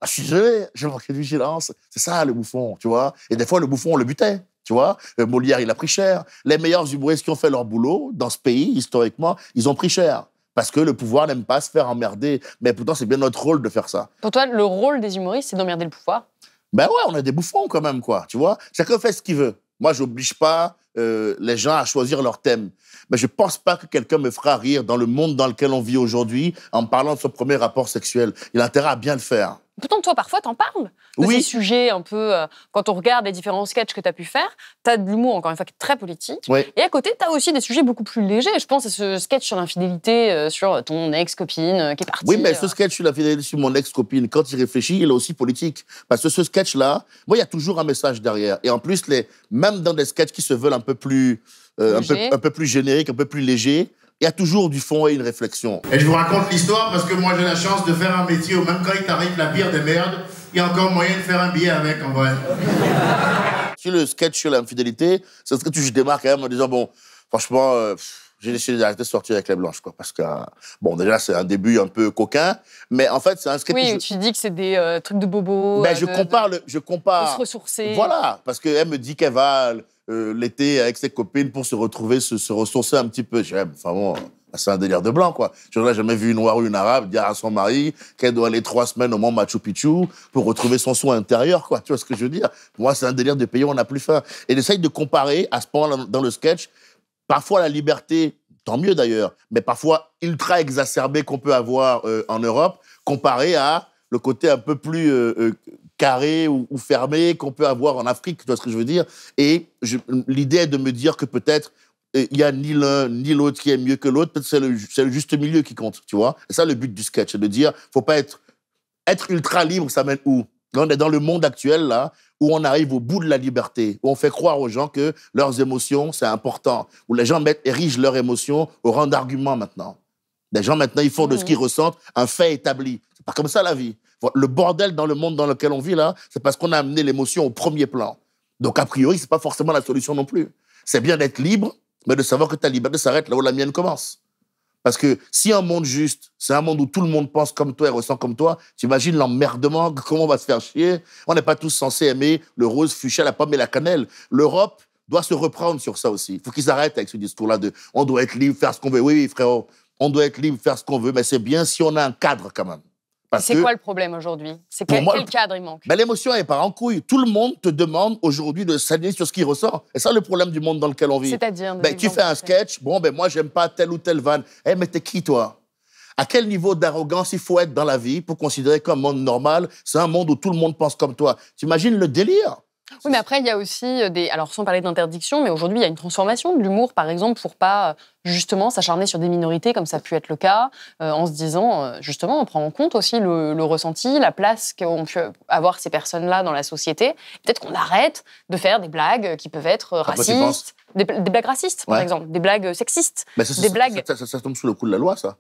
Ah, je suis désolé, j'ai manqué de vigilance. C'est ça, le bouffon, tu vois. Et des fois, le bouffon, on le butait, tu vois. Molière, il a pris cher. Les meilleurs humoristes qui ont fait leur boulot dans ce pays, historiquement, ils ont pris cher. Parce que le pouvoir n'aime pas se faire emmerder. Mais pourtant, c'est bien notre rôle de faire ça. Pour toi, le rôle des humoristes, c'est d'emmerder le pouvoir? Ben ouais, on a des bouffons quand même, quoi, tu vois. Chacun fait ce qu'il veut. Moi, j'oblige pas les gens à choisir leur thème. Mais je pense pas que quelqu'un me fera rire dans le monde dans lequel on vit aujourd'hui en me parlant de son premier rapport sexuel. Il a intérêt à bien le faire. Pourtant, toi, parfois, t'en parles de ces sujets un peu... quand on regarde les différents sketchs que t'as pu faire, t'as de l'humour, encore une fois, qui est très politique. Oui. Et à côté, t'as aussi des sujets beaucoup plus légers. Je pense à ce sketch sur l'infidélité, sur ton ex-copine qui est partie. Oui, mais ce sketch sur l'infidélité sur mon ex-copine, quand il réfléchit, il est aussi politique. Parce que ce sketch-là, moi, il y a toujours un message derrière. Et en plus, même dans des sketchs qui se veulent un peu plus génériques, un peu plus légers, il y a toujours du fond et une réflexion. Et je vous raconte l'histoire parce que moi j'ai la chance de faire un métier où même quand il t'arrive la pire des merdes, il y a encore moyen de faire un billet avec en vrai. Sur le sketch sur l'infidélité, c'est ce que je démarre quand même en disant, bon, franchement, j'ai décidé d'arrêter de sortir avec les blanches, quoi. Parce que, bon, déjà, c'est un début un peu coquin, mais en fait, c'est un sketch... Oui, tu dis que c'est des trucs de bobo. Ben, je compare... De se ressourcer. Voilà, parce qu'elle me dit qu'elle va l'été avec ses copines pour se retrouver, se ressourcer un petit peu. Je dis, enfin bon, c'est un délire de blanc, quoi. Je n'ai jamais vu une noire ou une arabe dire à son mari qu'elle doit aller 3 semaines au Mont Machu Picchu pour retrouver son soin intérieur, quoi. Tu vois ce que je veux dire? Pour moi, c'est un délire de pays où on n'a plus faim. Et j'essaye de comparer, à ce point dans le sketch, parfois la liberté, tant mieux d'ailleurs, mais parfois ultra exacerbée qu'on peut avoir en Europe, comparée à le côté un peu plus carré ou fermé qu'on peut avoir en Afrique, tu vois ce que je veux dire? Et l'idée est de me dire que peut-être il n'y a ni l'un ni l'autre qui est mieux que l'autre, peut-être c'est le juste milieu qui compte, tu vois? Et ça, le but du sketch, c'est de dire, faut pas être ultra libre, ça mène où? Là, on est dans le monde actuel, là, où on arrive au bout de la liberté, où on fait croire aux gens que leurs émotions, c'est important, où les gens érigent leurs émotions au rang d'argument maintenant. Les gens, maintenant, ils font de ce qu'ils ressentent un fait établi. C'est pas comme ça, la vie. Le bordel dans le monde dans lequel on vit, là, c'est parce qu'on a amené l'émotion au premier plan. Donc, a priori, c'est pas forcément la solution non plus. C'est bien d'être libre, mais de savoir que ta liberté s'arrête là où la mienne commence. Parce que si un monde juste, c'est un monde où tout le monde pense comme toi et ressent comme toi, t'imagines l'emmerdement, comment on va se faire chier? On n'est pas tous censés aimer le rose, fuchsia, la pomme et la cannelle. L'Europe doit se reprendre sur ça aussi. Il faut qu'ils arrêtent avec ce discours-là de « on doit être libre, faire ce qu'on veut ». Oui, frérot, on doit être libre, faire ce qu'on veut, mais c'est bien si on a un cadre quand même. C'est quoi le problème aujourd'hui? C'est quel cadre il manque? Ben, l'émotion, elle part en couille. Tout le monde te demande aujourd'hui de s'aligner sur ce qu'il ressent. Et ça, le problème du monde dans lequel on vit. C'est-à-dire tu fais un sketch, bon, moi, j'aime pas telle ou telle vanne. Mais t'es qui, toi? À quel niveau d'arrogance il faut être dans la vie pour considérer qu'un monde normal, c'est un monde où tout le monde pense comme toi? T'imagines le délire? Oui, mais après, il y a aussi des... Alors, sans parler d'interdiction, mais aujourd'hui, il y a une transformation de l'humour, par exemple, pour pas, justement, s'acharner sur des minorités, comme ça a pu être le cas, en se disant, justement, on prend en compte aussi le ressenti, la place qu'ont pu avoir ces personnes-là dans la société. Peut-être qu'on arrête de faire des blagues qui peuvent être racistes. Des blagues racistes, par exemple, des blagues sexistes. Mais des blagues... ça tombe sous le coup de la loi, ça?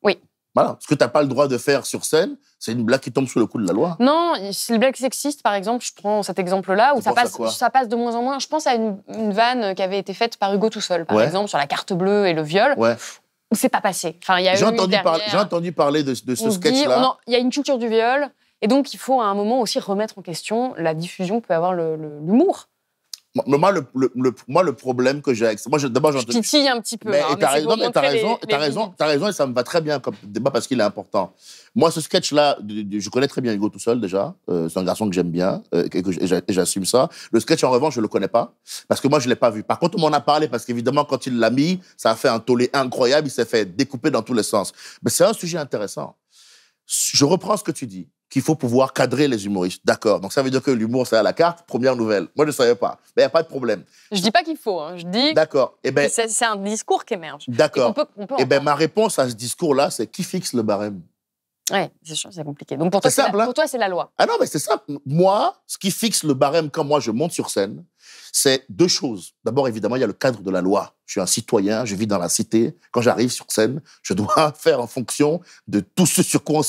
Oui. Voilà. Ce que tu n'as pas le droit de faire sur scène, c'est une blague qui tombe sous le coup de la loi. Non, c'est les blagues sexistes, par exemple, je prends cet exemple-là, où Tu penses à quoi ça passe de moins en moins. Je pense à une vanne qui avait été faite par Hugo tout seul, par exemple, sur la carte bleue et le viol, Ouais. où c'est pas passé. Enfin, il y a J'ai eu entendu, derrière, entendu parler de ce on se dit, sketch-là. il y a une culture du viol, et donc il faut à un moment aussi remettre en question la diffusion que peut avoir l'humour. Moi, le problème que j'ai avec ça... D'abord, Je titille un petit peu. Mais hein, t'as c'est pour raison, montrer les t'as raison, et ça me va très bien comme débat parce qu'il est important. Moi, ce sketch-là, je connais très bien Hugo tout seul déjà. C'est un garçon que j'aime bien et j'assume ça. Le sketch, en revanche, je le connais pas parce que moi, je l'ai pas vu. Par contre, on m'en a parlé parce qu'évidemment, quand il l'a mis, ça a fait un tollé incroyable. Il s'est fait découper dans tous les sens. Mais c'est un sujet intéressant. Je reprends ce que tu dis, qu'il faut pouvoir cadrer les humoristes. D'accord. Donc, ça veut dire que l'humour, c'est à la carte. Première nouvelle. Moi, je ne savais pas. Mais il n'y a pas de problème. Je dis pas qu'il faut, hein, je dis D'accord. que c'est un discours qui émerge. D'accord. On peut Eh bien, ma réponse à ce discours-là, c'est qui fixe le barème? Ouais, c'est sûr, c'est compliqué. Donc pour toi, C'est simple, hein. pour toi, c'est la loi. Ah non, mais c'est simple. Moi, ce qui fixe le barème quand moi je monte sur scène, c'est deux choses. D'abord, évidemment, il y a le cadre de la loi. Je suis un citoyen, je vis dans la cité. Quand j'arrive sur scène, je dois faire en fonction de tout ce sur quoi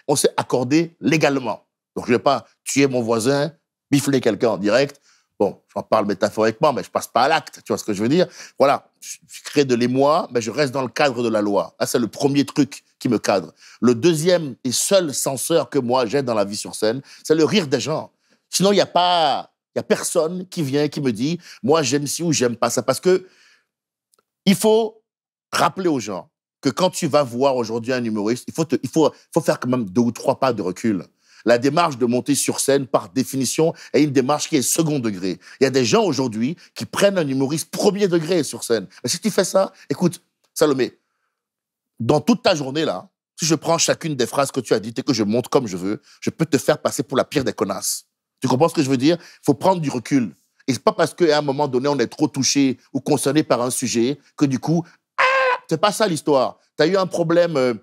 on s'est accordé légalement. Donc, je ne vais pas tuer mon voisin, bifler quelqu'un en direct. Bon, j'en parle métaphoriquement, mais je passe pas à l'acte. Tu vois ce que je veux dire? Voilà, je crée de l'émoi, mais je reste dans le cadre de la loi. Ça, c'est le premier truc qui me cadre. Le deuxième et seul censeur que moi j'ai dans la vie sur scène, c'est le rire des gens. Sinon, il y a personne qui vient qui me dit, moi, j'aime ci ou j'aime pas ça. Parce que il faut rappeler aux gens que quand tu vas voir aujourd'hui un humoriste, il faut faire quand même 2 ou 3 pas de recul. La démarche de monter sur scène, par définition, est une démarche qui est second degré. Il y a des gens aujourd'hui qui prennent un humoriste premier degré sur scène. Mais si tu fais ça, écoute, Salomé, dans toute ta journée, là, si je prends chacune des phrases que tu as dites et que je monte comme je veux, je peux te faire passer pour la pire des connasses. Tu comprends ce que je veux dire? Il faut prendre du recul. Et c'est pas parce qu'à un moment donné, on est trop touché ou concerné par un sujet que du coup, c'est pas ça l'histoire. Tu as eu un problème...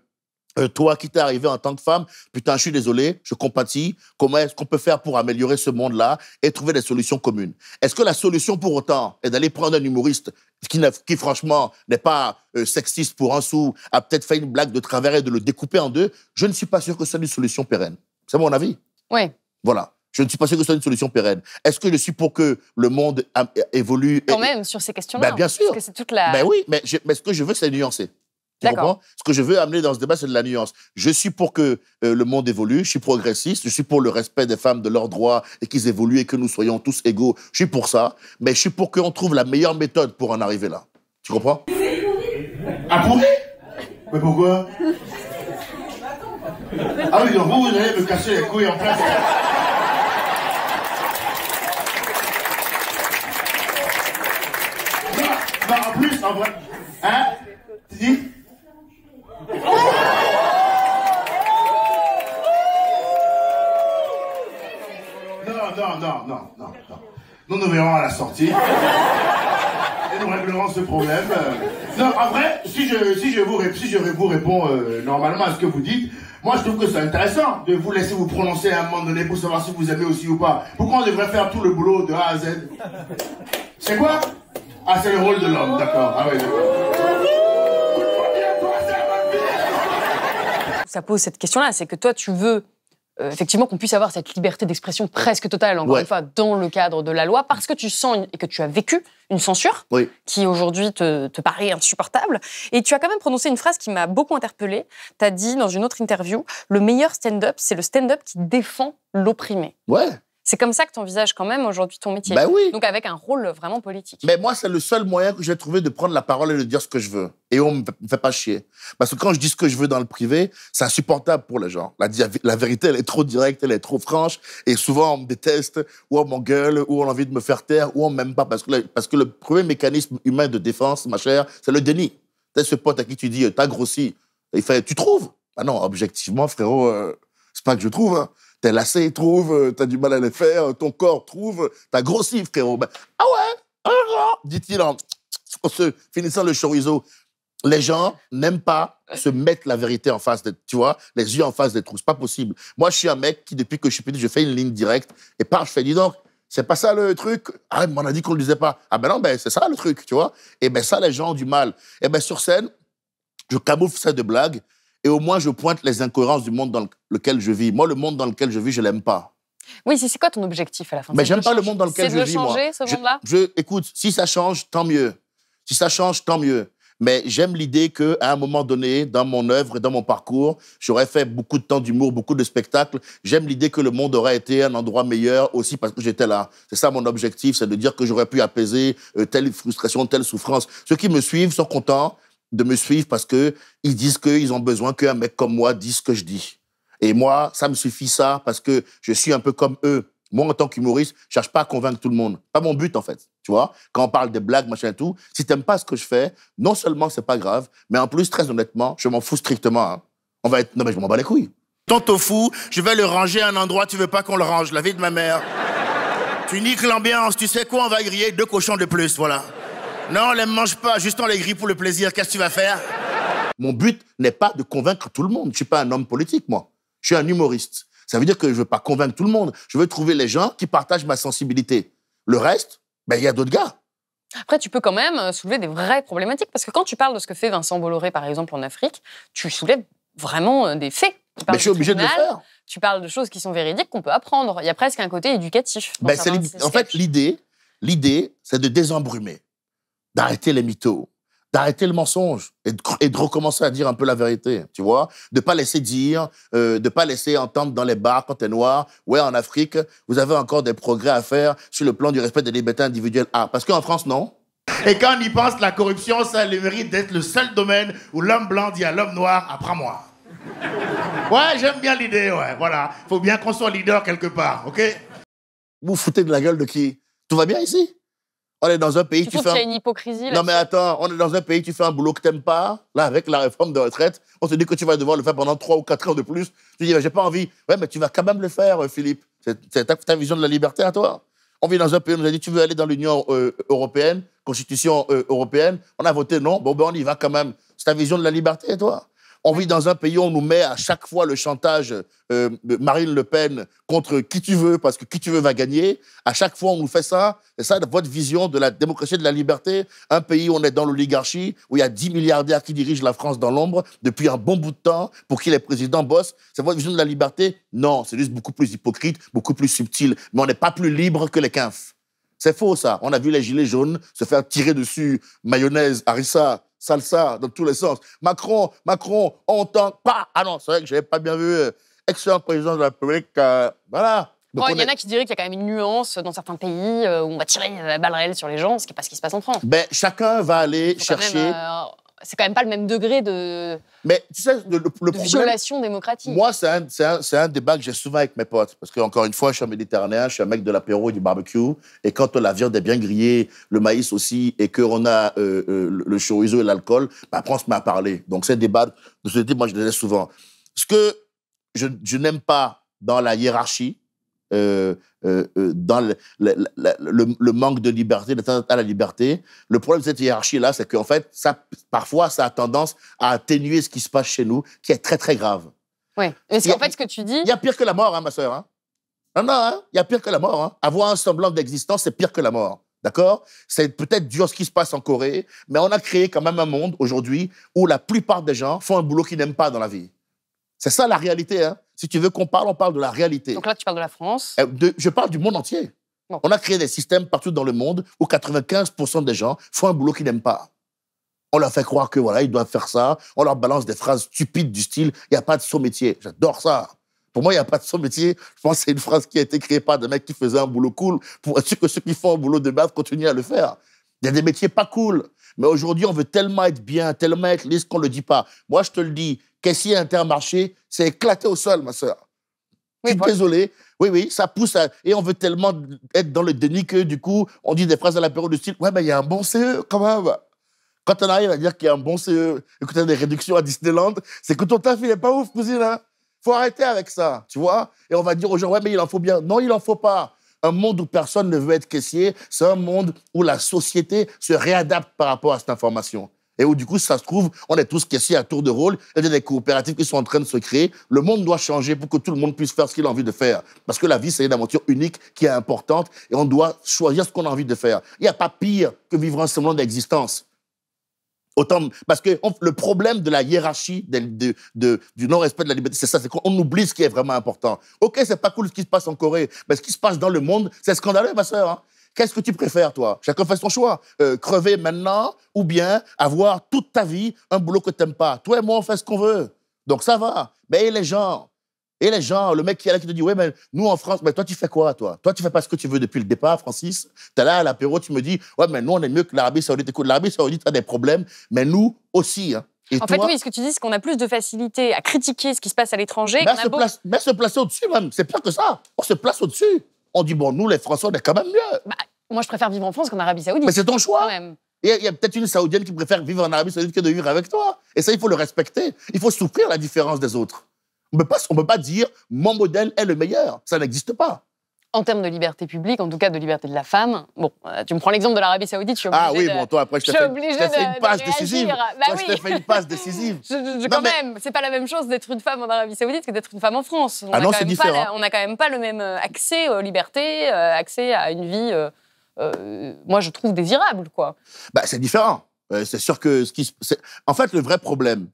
toi qui t'es arrivé en tant que femme, putain, je suis désolé, je compatis. Comment est-ce qu'on peut faire pour améliorer ce monde-là et trouver des solutions communes? Est-ce que la solution, pour autant, est d'aller prendre un humoriste qui franchement, n'est pas sexiste pour un sou, a peut-être fait une blague de travers et de le découper en deux? Je ne suis pas sûr que ce soit une solution pérenne. C'est mon avis. Oui. Voilà. Je ne suis pas sûr que ce soit une solution pérenne. Est-ce que je suis pour que le monde évolue? Quand même, sur ces questions-là. Ben, bien sûr. Parce que c'est toute la... Ben oui, mais ce que je veux, c'est nuancer. Tu comprends? Ce que je veux amener dans ce débat, c'est de la nuance. Je suis pour que le monde évolue, je suis progressiste, je suis pour le respect des femmes, de leurs droits, et qu'ils évoluent et que nous soyons tous égaux. Je suis pour ça, mais je suis pour qu'on trouve la meilleure méthode pour en arriver là. Tu comprends? Ah, pourri? Mais pourquoi? Ah oui, donc vous allez me casser les couilles en place. Non, en plus, en vrai... Hein? Tu dis? Non. Nous nous verrons à la sortie. Et nous réglerons ce problème. Non, en vrai, si je vous réponds normalement à ce que vous dites, moi je trouve que c'est intéressant de vous laisser vous prononcer à un moment donné pour savoir si vous aimez aussi ou pas. Pourquoi on devrait faire tout le boulot de A à Z? C'est quoi? Ah, c'est le rôle de l'homme, d'accord. Ah oui, d'accord. Ça pose cette question-là, c'est que toi, tu veux effectivement qu'on puisse avoir cette liberté d'expression presque totale, encore une fois, dans le cadre de la loi, parce que tu sens et que tu as vécu une censure qui aujourd'hui te paraît insupportable. Et tu as quand même prononcé une phrase qui m'a beaucoup interpellée. Tu as dit dans une autre interview, le meilleur stand-up, c'est le stand-up qui défend l'opprimé. Ouais. C'est comme ça que tu envisages quand même aujourd'hui ton métier. Ben oui. Donc avec un rôle vraiment politique. Mais moi, c'est le seul moyen que j'ai trouvé de prendre la parole et de dire ce que je veux. Et on me fait pas chier. Parce que quand je dis ce que je veux dans le privé, c'est insupportable pour les gens. La vérité, elle est trop directe, elle est trop franche. Et souvent, on me déteste, ou on m'engueule, ou on a envie de me faire taire, ou on m'aime pas. Parce que le premier mécanisme humain de défense, ma chère, c'est le déni. T'as ce pote à qui tu dis, t'as grossi. Et il fait, tu trouves? Ah non, objectivement, frérot, c'est pas que je trouve, hein. T'es lassé, trouve, t'as du mal à les faire, ton corps trouve, t'as grossi, frérot. Ben, ah ouais, dit-il en se finissant le chorizo. Les gens n'aiment pas se mettre la vérité en face, tu vois, les yeux en face des trous. C'est pas possible. Moi, je suis un mec qui, depuis que je suis petit, je fais une ligne directe et je fais, dis donc, c'est pas ça le truc. Ah, on a dit qu'on le disait pas. Ah ben non, ben c'est ça le truc, tu vois. Et ben ça, les gens ont du mal. Et ben sur scène, je camoufle ça de blague. et au moins je pointe les incohérences du monde dans lequel je vis. Moi, le monde dans lequel je vis, je l'aime pas. Oui, c'est quoi ton objectif à la fin? Mais j'aime pas le monde dans lequel je vis, C'est de le changer, ce monde-là? Écoute, si ça change, tant mieux. Si ça change, tant mieux. Mais j'aime l'idée qu'à un moment donné, dans mon œuvre et dans mon parcours, j'aurais fait beaucoup de temps d'humour, beaucoup de spectacles. J'aime l'idée que le monde aurait été un endroit meilleur aussi parce que j'étais là. C'est ça mon objectif, c'est de dire que j'aurais pu apaiser telle frustration, telle souffrance. Ceux qui me suivent sont contents de me suivre parce qu'ils disent qu'ils ont besoin qu'un mec comme moi dise ce que je dis. Et moi, ça me suffit ça parce que je suis un peu comme eux. Moi, en tant qu'humoriste, je cherche pas à convaincre tout le monde. Pas mon but, en fait. Tu vois, quand on parle des blagues, machin et tout, si t'aimes pas ce que je fais, non seulement c'est pas grave, mais en plus, très honnêtement, je m'en fous strictement. Hein. On va être... Non, mais je m'en bats les couilles. Ton tofu, je vais le ranger à un endroit, tu veux pas qu'on le range, la vie de ma mère. Tu niques l'ambiance, tu sais quoi, on va griller 2 cochons de plus, voilà. Non, on les mange pas, juste on les grille pour le plaisir, qu'est-ce que tu vas faire? Mon but n'est pas de convaincre tout le monde. Je suis pas un homme politique, moi. Je suis un humoriste. Ça veut dire que je veux pas convaincre tout le monde. Je veux trouver les gens qui partagent ma sensibilité. Le reste, ben, il y a d'autres gars. Après, tu peux quand même soulever des vraies problématiques, parce que quand tu parles de ce que fait Vincent Bolloré, par exemple, en Afrique, tu soulèves vraiment des faits. Mais je suis obligé de le faire. Tu parles de choses qui sont véridiques qu'on peut apprendre. Il y a presque un côté éducatif. Ben, en fait, l'idée, c'est de désembrumer, d'arrêter les mythos, d'arrêter le mensonge et de recommencer à dire un peu la vérité, tu vois, de pas laisser dire, de pas laisser entendre dans les bars quand t'es noir, ouais, en Afrique, vous avez encore des progrès à faire sur le plan du respect des libertés individuelles. Ah, parce qu'en France, non. Et quand on y pense, la corruption, ça a le mérite d'être le seul domaine où l'homme blanc dit à l'homme noir, apprends-moi. Ouais, j'aime bien l'idée, ouais, voilà. Faut bien qu'on soit leader quelque part, ok? Vous foutez de la gueule de qui? Tout va bien ici? On est dans un pays... Tu trouves qu'il y a une hypocrisie là? Non mais attends, on est dans un pays, tu fais un boulot que t'aimes pas. Là, avec la réforme de retraite, on te dit que tu vas devoir le faire pendant 3 ou 4 ans de plus. Tu dis, j'ai pas envie. Ouais, mais tu vas quand même le faire, Philippe. C'est ta vision de la liberté à toi. On vit dans un pays, on nous a dit, tu veux aller dans l'Union européenne, Constitution européenne. On a voté non, bon ben on y va quand même. C'est ta vision de la liberté, toi. On vit dans un pays où on nous met à chaque fois le chantage de Marine Le Pen contre qui tu veux, parce que qui tu veux va gagner. À chaque fois, on nous fait ça. C'est ça votre vision de la démocratie et de la liberté. Un pays où on est dans l'oligarchie, où il y a 10 milliardaires qui dirigent la France dans l'ombre depuis un bon bout de temps, pour qui les présidents bossent. C'est votre vision de la liberté? Non, c'est juste beaucoup plus hypocrite, beaucoup plus subtil. Mais on n'est pas plus libre que les quinfs. C'est faux, ça. On a vu les gilets jaunes se faire tirer dessus, mayonnaise, harissa, salsa, dans tous les sens. Macron, on tente pas. Ah non, c'est vrai que je n'avais pas bien vu. Excellent président de la République. Voilà. Bon, il y en a qui diraient qu'il y a quand même une nuance dans certains pays où on va tirer la balle réelle sur les gens, ce qui n'est pas ce qui se passe en France. Ben, chacun va aller chercher... c'est quand même pas le même degré de, mais, tu sais, le problème, violation démocratique. Moi, c'est un débat que j'ai souvent avec mes potes. Parce qu'encore une fois, je suis un méditerranéen, je suis un mec de l'apéro et du barbecue. Et quand la viande est bien grillée, le maïs aussi, et qu'on a le chorizo et l'alcool, ben, après, on se met à parler. Donc, ces débats de ce type, moi, je les ai souvent. Ce que je n'aime pas dans la hiérarchie, dans le manque de liberté, d'atteinte à la liberté. Le problème de cette hiérarchie-là, c'est qu'en fait, parfois, ça a tendance à atténuer ce qui se passe chez nous, qui est très, très grave. Oui, mais c'est en fait ce que tu dis... Il y a pire que la mort, hein, ma sœur. Hein. Non, hein, il y a pire que la mort. Hein. Avoir un semblant d'existence, c'est pire que la mort. D'accord? C'est peut-être dur ce qui se passe en Corée, mais on a créé quand même un monde, aujourd'hui, où la plupart des gens font un boulot qu'ils n'aiment pas dans la vie. C'est ça, la réalité, hein. Si tu veux qu'on parle, on parle de la réalité. Donc là, tu parles de la France. Je parle du monde entier. Bon. On a créé des systèmes partout dans le monde où 95% des gens font un boulot qu'ils n'aiment pas. On leur fait croire que voilà, ils doivent faire ça. On leur balance des phrases stupides du style « il n'y a pas de saut métier ». J'adore ça. Pour moi, il n'y a pas de saut métier. Je pense que c'est une phrase qui a été créée par des mecs qui faisaient un boulot cool pour être sûr que ceux qui font un boulot de merde continuent à le faire. Il y a des métiers pas cool. Mais aujourd'hui, on veut tellement être bien, tellement être lisse qu'on ne le dit pas. Moi, je te le dis, caissier Intermarché, c'est éclaté au sol, ma sœur. Oui, je suis désolé. Oui, ça pousse à... Et on veut tellement être dans le déni que, du coup, on dit des phrases à l'apéro du style « ouais, mais il y a un bon CE, quand même ». Quand on arrive à dire qu'il y a un bon CE, écoutez, des réductions à Disneyland, c'est que ton taf, il n'est pas ouf, cousine. Hein. Faut arrêter avec ça, tu vois. Et on va dire aux gens « ouais, mais il en faut bien ». Non, il en faut pas. Un monde où personne ne veut être caissier, c'est un monde où la société se réadapte par rapport à cette information. Et où, du coup, si ça se trouve, on est tous caissiers à tour de rôle, il y a des coopératives qui sont en train de se créer. Le monde doit changer pour que tout le monde puisse faire ce qu'il a envie de faire. Parce que la vie, c'est une aventure unique qui est importante et on doit choisir ce qu'on a envie de faire. Il n'y a pas pire que vivre un semblant d'existence. Autant, parce que le problème de la hiérarchie, du non-respect de la liberté, c'est ça, c'est qu'on oublie ce qui est vraiment important. OK, c'est pas cool ce qui se passe en Corée, mais ce qui se passe dans le monde, c'est scandaleux, ma sœur. Hein. Qu'est-ce que tu préfères, toi? Chacun fait son choix. Crever maintenant ou bien avoir toute ta vie un boulot que t'aimes pas. Toi et moi, on fait ce qu'on veut. Donc ça va. Mais les gens, le mec qui est là qui te dit, ouais, mais nous en France, mais toi tu fais quoi, toi? Toi tu fais pas ce que tu veux depuis le départ, Francis. T'es là à l'apéro, tu me dis, ouais, mais nous on est mieux que l'Arabie Saoudite. Écoute, l'Arabie Saoudite a des problèmes, mais nous aussi. Hein. Et en fait, oui, ce que tu dis, c'est qu'on a plus de facilité à critiquer ce qui se passe à l'étranger. Mais se placer au-dessus, même. C'est pire que ça. On se place au-dessus. On dit, bon, nous les Français, on est quand même mieux. Bah, moi, je préfère vivre en France qu'en Arabie Saoudite. Mais c'est ton choix. Quand même. Il y a peut-être une Saoudienne qui préfère vivre en Arabie Saoudite que de vivre avec toi. Et ça, il faut le respecter. Il faut souffrir la différence des autres. On ne peut pas dire « mon modèle est le meilleur ». Ça n'existe pas. En termes de liberté publique, en tout cas de liberté de la femme, bon, tu me prends l'exemple de l'Arabie Saoudite, je suis obligée Ah oui, bon, toi, après, je t'ai fait une passe décisive. Bah je t'ai fait une passe décisive. Quand même, c'est pas la même chose d'être une femme en Arabie Saoudite que d'être une femme en France. Ah non, c'est différent. On n'a quand même pas le même accès aux libertés, accès à une vie, moi, je trouve désirable, quoi. Bah, c'est différent. C'est sûr que en fait, le vrai problème,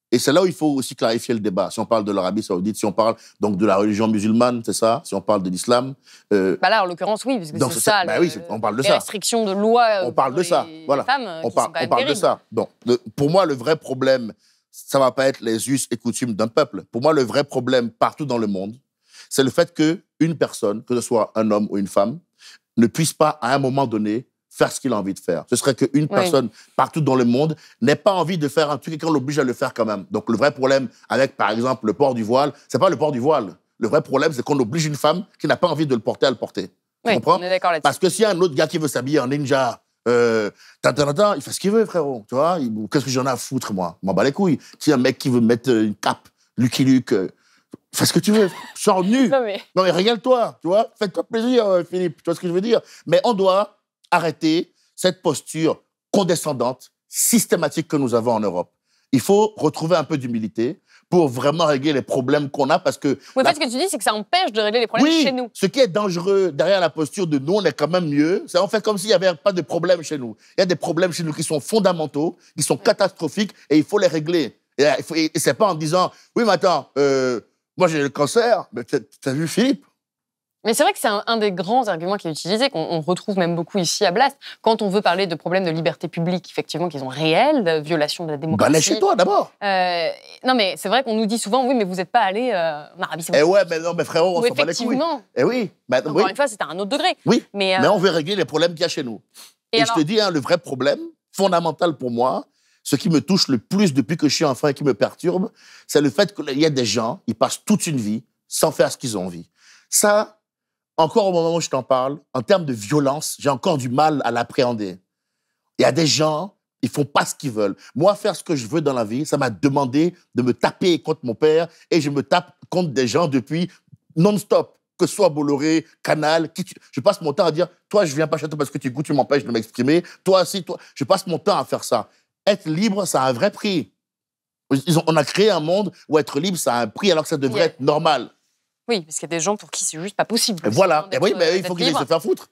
et c'est là où il faut aussi clarifier le débat. Si on parle de l'Arabie Saoudite, si on parle donc de la religion musulmane, c'est ça. Si on parle de l'islam. Bah là, en l'occurrence, oui, parce que c'est ça. Bah oui, on parle de les ça. restrictions de loi. On parle de ça. Voilà. Femmes, on parle de ça. Donc, pour moi, le vrai problème, ça va pas être les us et coutumes d'un peuple. Pour moi, le vrai problème partout dans le monde, c'est le fait qu'une personne, que ce soit un homme ou une femme, ne puisse pas à un moment donné faire ce qu'il a envie de faire. Ce serait qu'une personne partout dans le monde n'ait pas envie de faire un truc et qu'on l'oblige à le faire quand même. Donc le vrai problème avec, par exemple, le port du voile, c'est pas le port du voile. Le vrai problème, c'est qu'on oblige une femme qui n'a pas envie de le porter à le porter. Tu comprends? On est d'accord là-dessus. Parce que s'il y a un autre gars qui veut s'habiller en ninja, il fait ce qu'il veut, frérot. Tu vois? Qu'est-ce que j'en ai à foutre, moi? Je m'en bats les couilles. S'il y a un mec qui veut mettre une cape, Lucky Luke, fais ce que tu veux. Sors nu. Non, mais régale-toi. Tu vois? Fais-toi plaisir, Philippe. Tu vois ce que je veux dire? Mais on doit arrêter cette posture condescendante, systématique que nous avons en Europe. Il faut retrouver un peu d'humilité pour vraiment régler les problèmes qu'on a parce que... Oui, en fait, ce que tu dis, c'est que ça empêche de régler les problèmes chez nous. Ce qui est dangereux derrière la posture de nous, on est quand même mieux, c'est en fait comme s'il n'y avait pas de problème chez nous. Il y a des problèmes chez nous qui sont fondamentaux, qui sont catastrophiques et il faut les régler. Et c'est pas en disant, oui, mais attends, moi j'ai le cancer, mais t'as vu Philippe? Mais c'est vrai que c'est un des grands arguments qui est utilisé, qu'on retrouve même beaucoup ici à Blast, quand on veut parler de problèmes de liberté publique, effectivement, qui sont réels, de violation de la démocratie. Allez chez toi, d'abord. Non, mais c'est vrai qu'on nous dit souvent, oui, mais vous n'êtes pas allé en Arabie Saoudite. Eh ouais, mais non, mais frérot, on s'en bat les couilles. Eh oui. Encore une fois, c'était à un autre degré. Oui, mais on veut régler les problèmes qu'il y a chez nous. Et alors, je te dis, le vrai problème, fondamental pour moi, ce qui me touche le plus depuis que je suis enfant et qui me perturbe, c'est le fait qu'il y a des gens, ils passent toute une vie sans faire ce qu'ils ont envie. Ça... Encore au moment où je t'en parle, en termes de violence, j'ai encore du mal à l'appréhender. Il y a des gens, ils font pas ce qu'ils veulent. Moi, faire ce que je veux dans la vie, ça m'a demandé de me taper contre mon père et je me tape contre des gens depuis non-stop. Que ce soit Bolloré, Canal, je passe mon temps à dire, toi, je viens pas chez toi parce que tu m'empêches de m'exprimer. Toi aussi, toi. Je passe mon temps à faire ça. Être libre, ça a un vrai prix. On a créé un monde où être libre, ça a un prix alors que ça devrait être normal. Oui, parce qu'il y a des gens pour qui c'est juste pas possible. Et voilà. Et oui, mais il faut qu'ils aillent se faire foutre.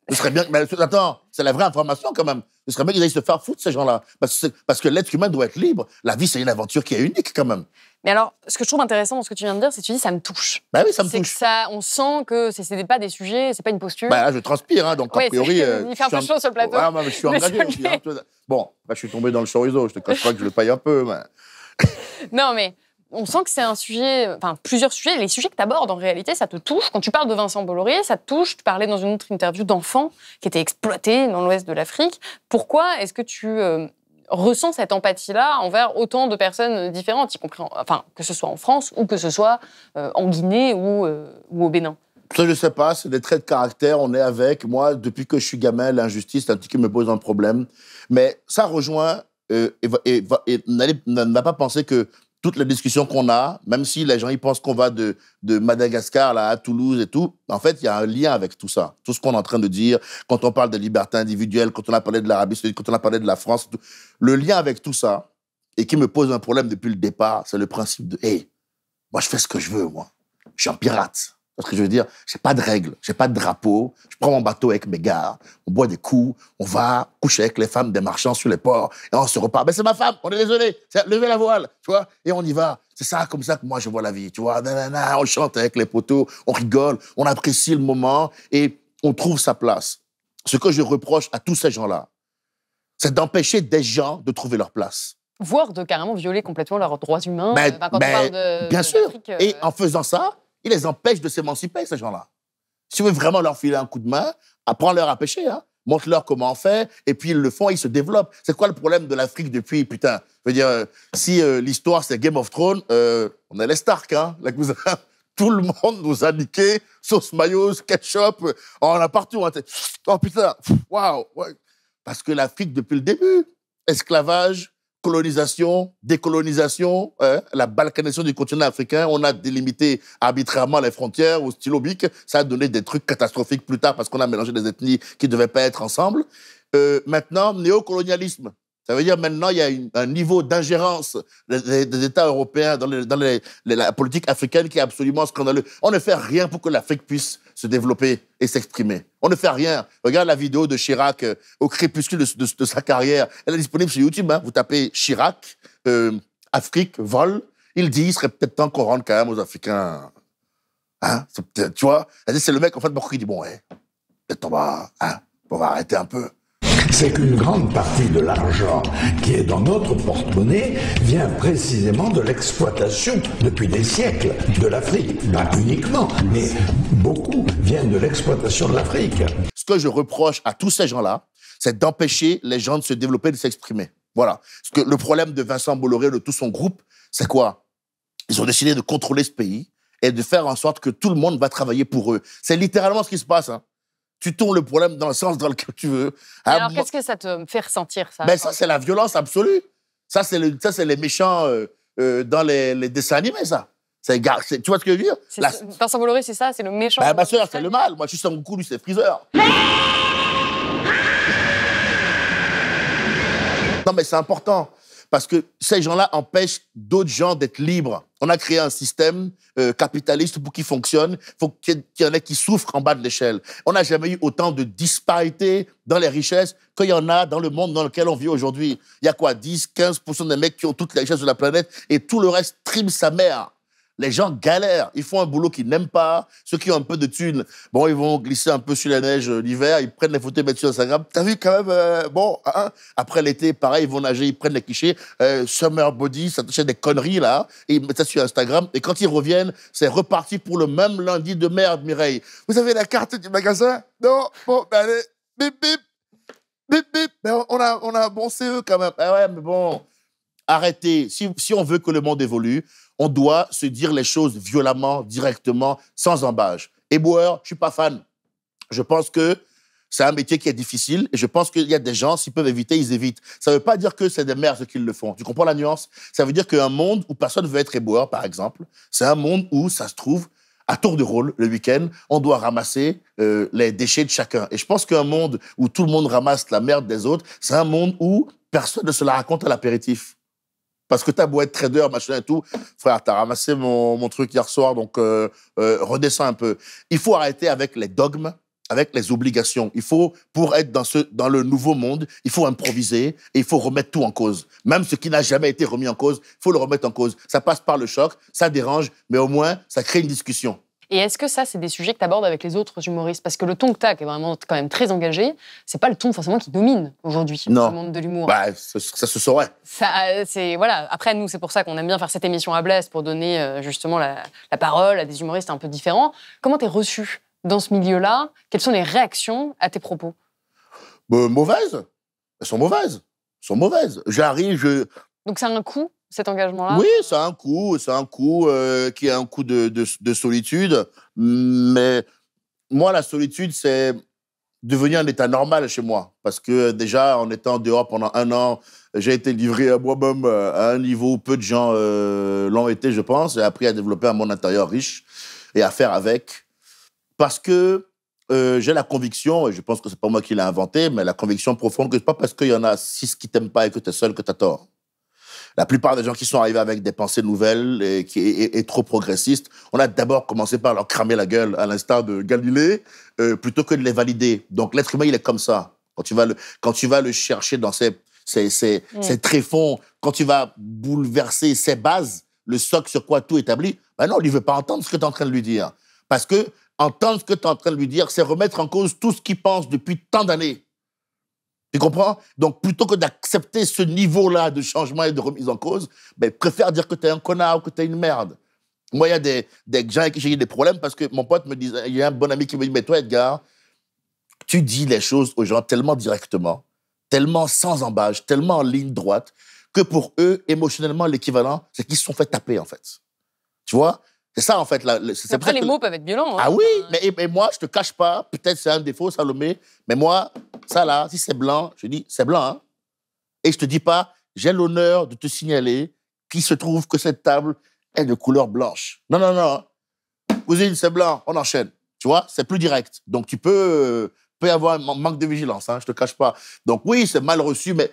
Ce serait bien. Mais attends, c'est la vraie information quand même. Ce serait bien qu'ils aillent se faire foutre, ces gens-là. Parce que l'être humain doit être libre. La vie, c'est une aventure qui est unique quand même. Mais alors, ce que je trouve intéressant dans ce que tu viens de dire, c'est que tu dis ça me touche. Bah oui, ça me touche. C'est que on sent que c'est pas des sujets, c'est pas une posture. Bah là, je transpire, hein, donc a priori. Il fait un peu chaud sur le plateau. Ouais, mais je suis engagé aussi. Hein, bon, bah, je suis tombé dans le chorizo. Je te cache pas que je le paye un peu. Mais... Non, mais. On sent que c'est un sujet, enfin plusieurs sujets. Les sujets que tu abordes, en réalité, ça te touche. Quand tu parles de Vincent Bolloré, ça te touche. Tu parlais dans une autre interview d'enfants qui étaient exploités dans l'ouest de l'Afrique. Pourquoi est-ce que tu ressens cette empathie-là envers autant de personnes différentes, y compris, enfin, que ce soit en France ou que ce soit en Guinée ou au Bénin? Ça, je sais pas. C'est des traits de caractère. On est avec. Moi, depuis que je suis gamin, l'injustice, c'est un truc qui me pose un problème. Mais ça rejoint et n'a pas pensé que toutes les discussions qu'on a, même si les gens ils pensent qu'on va de Madagascar là, à Toulouse et tout, en fait, il y a un lien avec tout ça. Tout ce qu'on est en train de dire, quand on parle de liberté individuelle, quand on a parlé de l'Arabie Saoudite, quand on a parlé de la France, tout, le lien avec tout ça, et qui me pose un problème depuis le départ, c'est le principe de « Hey, moi, je fais ce que je veux, moi. Je suis un pirate. » Parce que je veux dire, j'ai pas de règles, j'ai pas de drapeau. Je prends mon bateau avec mes gars, on boit des coups, on va coucher avec les femmes des marchands sur les ports et on se repart. Mais c'est ma femme, on est désolé, levez la voile, tu vois, et on y va. C'est ça, comme ça que moi je vois la vie, tu vois. Nanana, on chante avec les poteaux, on rigole, on apprécie le moment et on trouve sa place. Ce que je reproche à tous ces gens-là, c'est d'empêcher des gens de trouver leur place. Voire de carrément violer complètement leurs droits humains. Quand on parle de bien sûr. Et en en faisant ça, ils les empêchent de s'émanciper, ces gens-là. Si tu veux vraiment leur filer un coup de main, apprends-leur à pêcher, hein. Montre-leur comment on fait, et puis ils le font, ils se développent. C'est quoi le problème de l'Afrique depuis, putain? Je veux dire, si l'histoire c'est Game of Thrones, on est les Stark, hein, les cousins. Tout le monde nous a niqué, sauce mayo, ketchup, on a partout. Hein. Oh putain, waouh! Ouais. Parce que l'Afrique, depuis le début, esclavage, colonisation, décolonisation, la balkanisation du continent africain, on a délimité arbitrairement les frontières au stylo bic. Ça a donné des trucs catastrophiques plus tard parce qu'on a mélangé des ethnies qui ne devaient pas être ensemble. Maintenant, néocolonialisme. Ça veut dire maintenant, il y a un niveau d'ingérence des États européens dans la politique africaine qui est absolument scandaleux. On ne fait rien pour que l'Afrique puisse se développer et s'exprimer. On ne fait rien. Regarde la vidéo de Chirac au crépuscule de sa carrière. Elle est disponible sur YouTube. Hein. Vous tapez Chirac, Afrique, vol. Il dit, il serait peut-être temps qu'on rende quand même aux Africains. Hein? Tu vois? C'est le mec, en fait, qui dit, bon, peut-être on va arrêter un peu. C'est qu'une grande partie de l'argent qui est dans notre porte-monnaie vient précisément de l'exploitation depuis des siècles de l'Afrique. Pas uniquement, mais beaucoup viennent de l'exploitation de l'Afrique. Ce que je reproche à tous ces gens-là, c'est d'empêcher les gens de se développer, de s'exprimer. Voilà. Parce que le problème de Vincent Bolloré, de tout son groupe, c'est quoi? Ils ont décidé de contrôler ce pays et de faire en sorte que tout le monde va travailler pour eux. C'est littéralement ce qui se passe, hein. Tu tournes le problème dans le sens dans lequel tu veux. Alors, qu'est-ce que ça te fait ressentir, ça? Ben, ça, c'est la violence absolue. Ça, c'est les méchants dans les dessins animés, ça. Tu vois ce que je veux dire? Vincent Bolloré, c'est ça? C'est le méchant? Ben, ma soeur, c'est le mal. Moi, je suis Son Goku, lui, c'est Freezer. Non, mais c'est important. Parce que ces gens-là empêchent d'autres gens d'être libres. On a créé un système capitaliste pour qu'il fonctionne. Il faut qu'il y en ait qui souffrent en bas de l'échelle. On n'a jamais eu autant de disparités dans les richesses qu'il y en a dans le monde dans lequel on vit aujourd'hui. Il y a quoi, 10-15% des mecs qui ont toutes les richesses de la planète et tout le reste trime sa mère. Les gens galèrent, ils font un boulot qu'ils n'aiment pas. Ceux qui ont un peu de thunes, bon, ils vont glisser un peu sur la neige l'hiver, ils prennent les photos, mettent sur Instagram. T'as vu quand même, après l'été, pareil, ils vont nager, ils prennent les clichés, summer body, ça touchait des conneries là, et ils mettent ça sur Instagram. Et quand ils reviennent, c'est reparti pour le même lundi de merde, Mireille. Vous avez la carte du magasin? Non? Bon, ben allez, bip, bip, bip, bip. Ben, on a un bon CE quand même. Ah ouais, mais bon, arrêtez. Si on veut que le monde évolue, on doit se dire les choses violemment, directement, sans embâche. Éboueur, je suis pas fan. Je pense que c'est un métier qui est difficile et je pense qu'il y a des gens, s'ils peuvent éviter, ils évitent. Ça ne veut pas dire que c'est des merdes qui le font. Tu comprends la nuance? Ça veut dire qu'un monde où personne ne veut être éboueur, par exemple, c'est un monde où, ça se trouve, à tour de rôle, le week-end, on doit ramasser les déchets de chacun. Et je pense qu'un monde où tout le monde ramasse la merde des autres, c'est un monde où personne ne se la raconte à l'apéritif. Parce que t'as beau être trader, machin et tout, frère, t'as ramassé mon truc hier soir, donc redescends un peu. Il faut arrêter avec les dogmes, avec les obligations. Il faut, pour être dans le nouveau monde, il faut improviser et il faut remettre tout en cause. Même ce qui n'a jamais été remis en cause, il faut le remettre en cause. Ça passe par le choc, ça dérange, mais au moins, ça crée une discussion. Et est-ce que ça, c'est des sujets que tu abordes avec les autres humoristes? Parce que le ton que tu as, qui est vraiment quand même très engagé, c'est pas le ton forcément qui domine aujourd'hui dans le monde de l'humour. Bah, ça se saurait. Voilà. Après, nous, c'est pour ça qu'on aime bien faire cette émission à Blest, pour donner justement la parole à des humoristes un peu différents. Comment t'es reçu dans ce milieu-là? Quelles sont les réactions à tes propos? Mauvaises. Elles sont mauvaises. J'arrive, Donc c'est un coût, cet engagement-là? Oui, c'est un coût qui est un coût de solitude. Mais moi, la solitude, c'est devenu un état normal chez moi. Parce que déjà, en étant dehors pendant 1 an, j'ai été livré à moi-même à un niveau où peu de gens l'ont été, je pense. J'ai appris à développer un monde intérieur riche et à faire avec. Parce que j'ai la conviction, et je pense que c'est pas moi qui l'ai inventé, mais la conviction profonde que c'est pas parce qu'il y en a 6 qui t'aiment pas et que t'es seul que t'as tort. La plupart des gens qui sont arrivés avec des pensées nouvelles et trop progressistes, on a d'abord commencé par leur cramer la gueule, à l'instar de Galilée, plutôt que de les valider. Donc l'être humain, il est comme ça. Quand tu vas le chercher dans ses tréfonds, quand tu vas bouleverser ses bases, le socle sur quoi tout est établi, ben non, il ne veut pas entendre ce que tu es en train de lui dire. Parce que entendre ce que tu es en train de lui dire, c'est remettre en cause tout ce qu'il pense depuis tant d'années. Tu comprends? Donc, plutôt que d'accepter ce niveau-là de changement et de remise en cause, ben, préfère dire que tu es un connard ou que tu es une merde. Moi, il y a des gens avec qui j'ai eu des problèmes parce que mon pote me disait, il y a un bon ami qui me dit, mais toi, Edgar, tu dis les choses aux gens tellement directement, tellement sans embâche, tellement en ligne droite, que pour eux, émotionnellement, l'équivalent, c'est qu'ils se sont fait taper, en fait. Tu vois? C'est ça, en fait. Après, les mots peuvent être violents. Hein. Ah oui, mais moi, je te cache pas, peut-être c'est un défaut, Salomé, mais moi, ça là, si c'est blanc, je dis, c'est blanc, hein. Et je te dis pas, j'ai l'honneur de te signaler qu'il se trouve que cette table est de couleur blanche. Non, non, non. Cousine, c'est blanc, on enchaîne. Tu vois, c'est plus direct. Donc, tu peux y avoir un manque de vigilance, hein, je te cache pas. Donc oui, c'est mal reçu, mais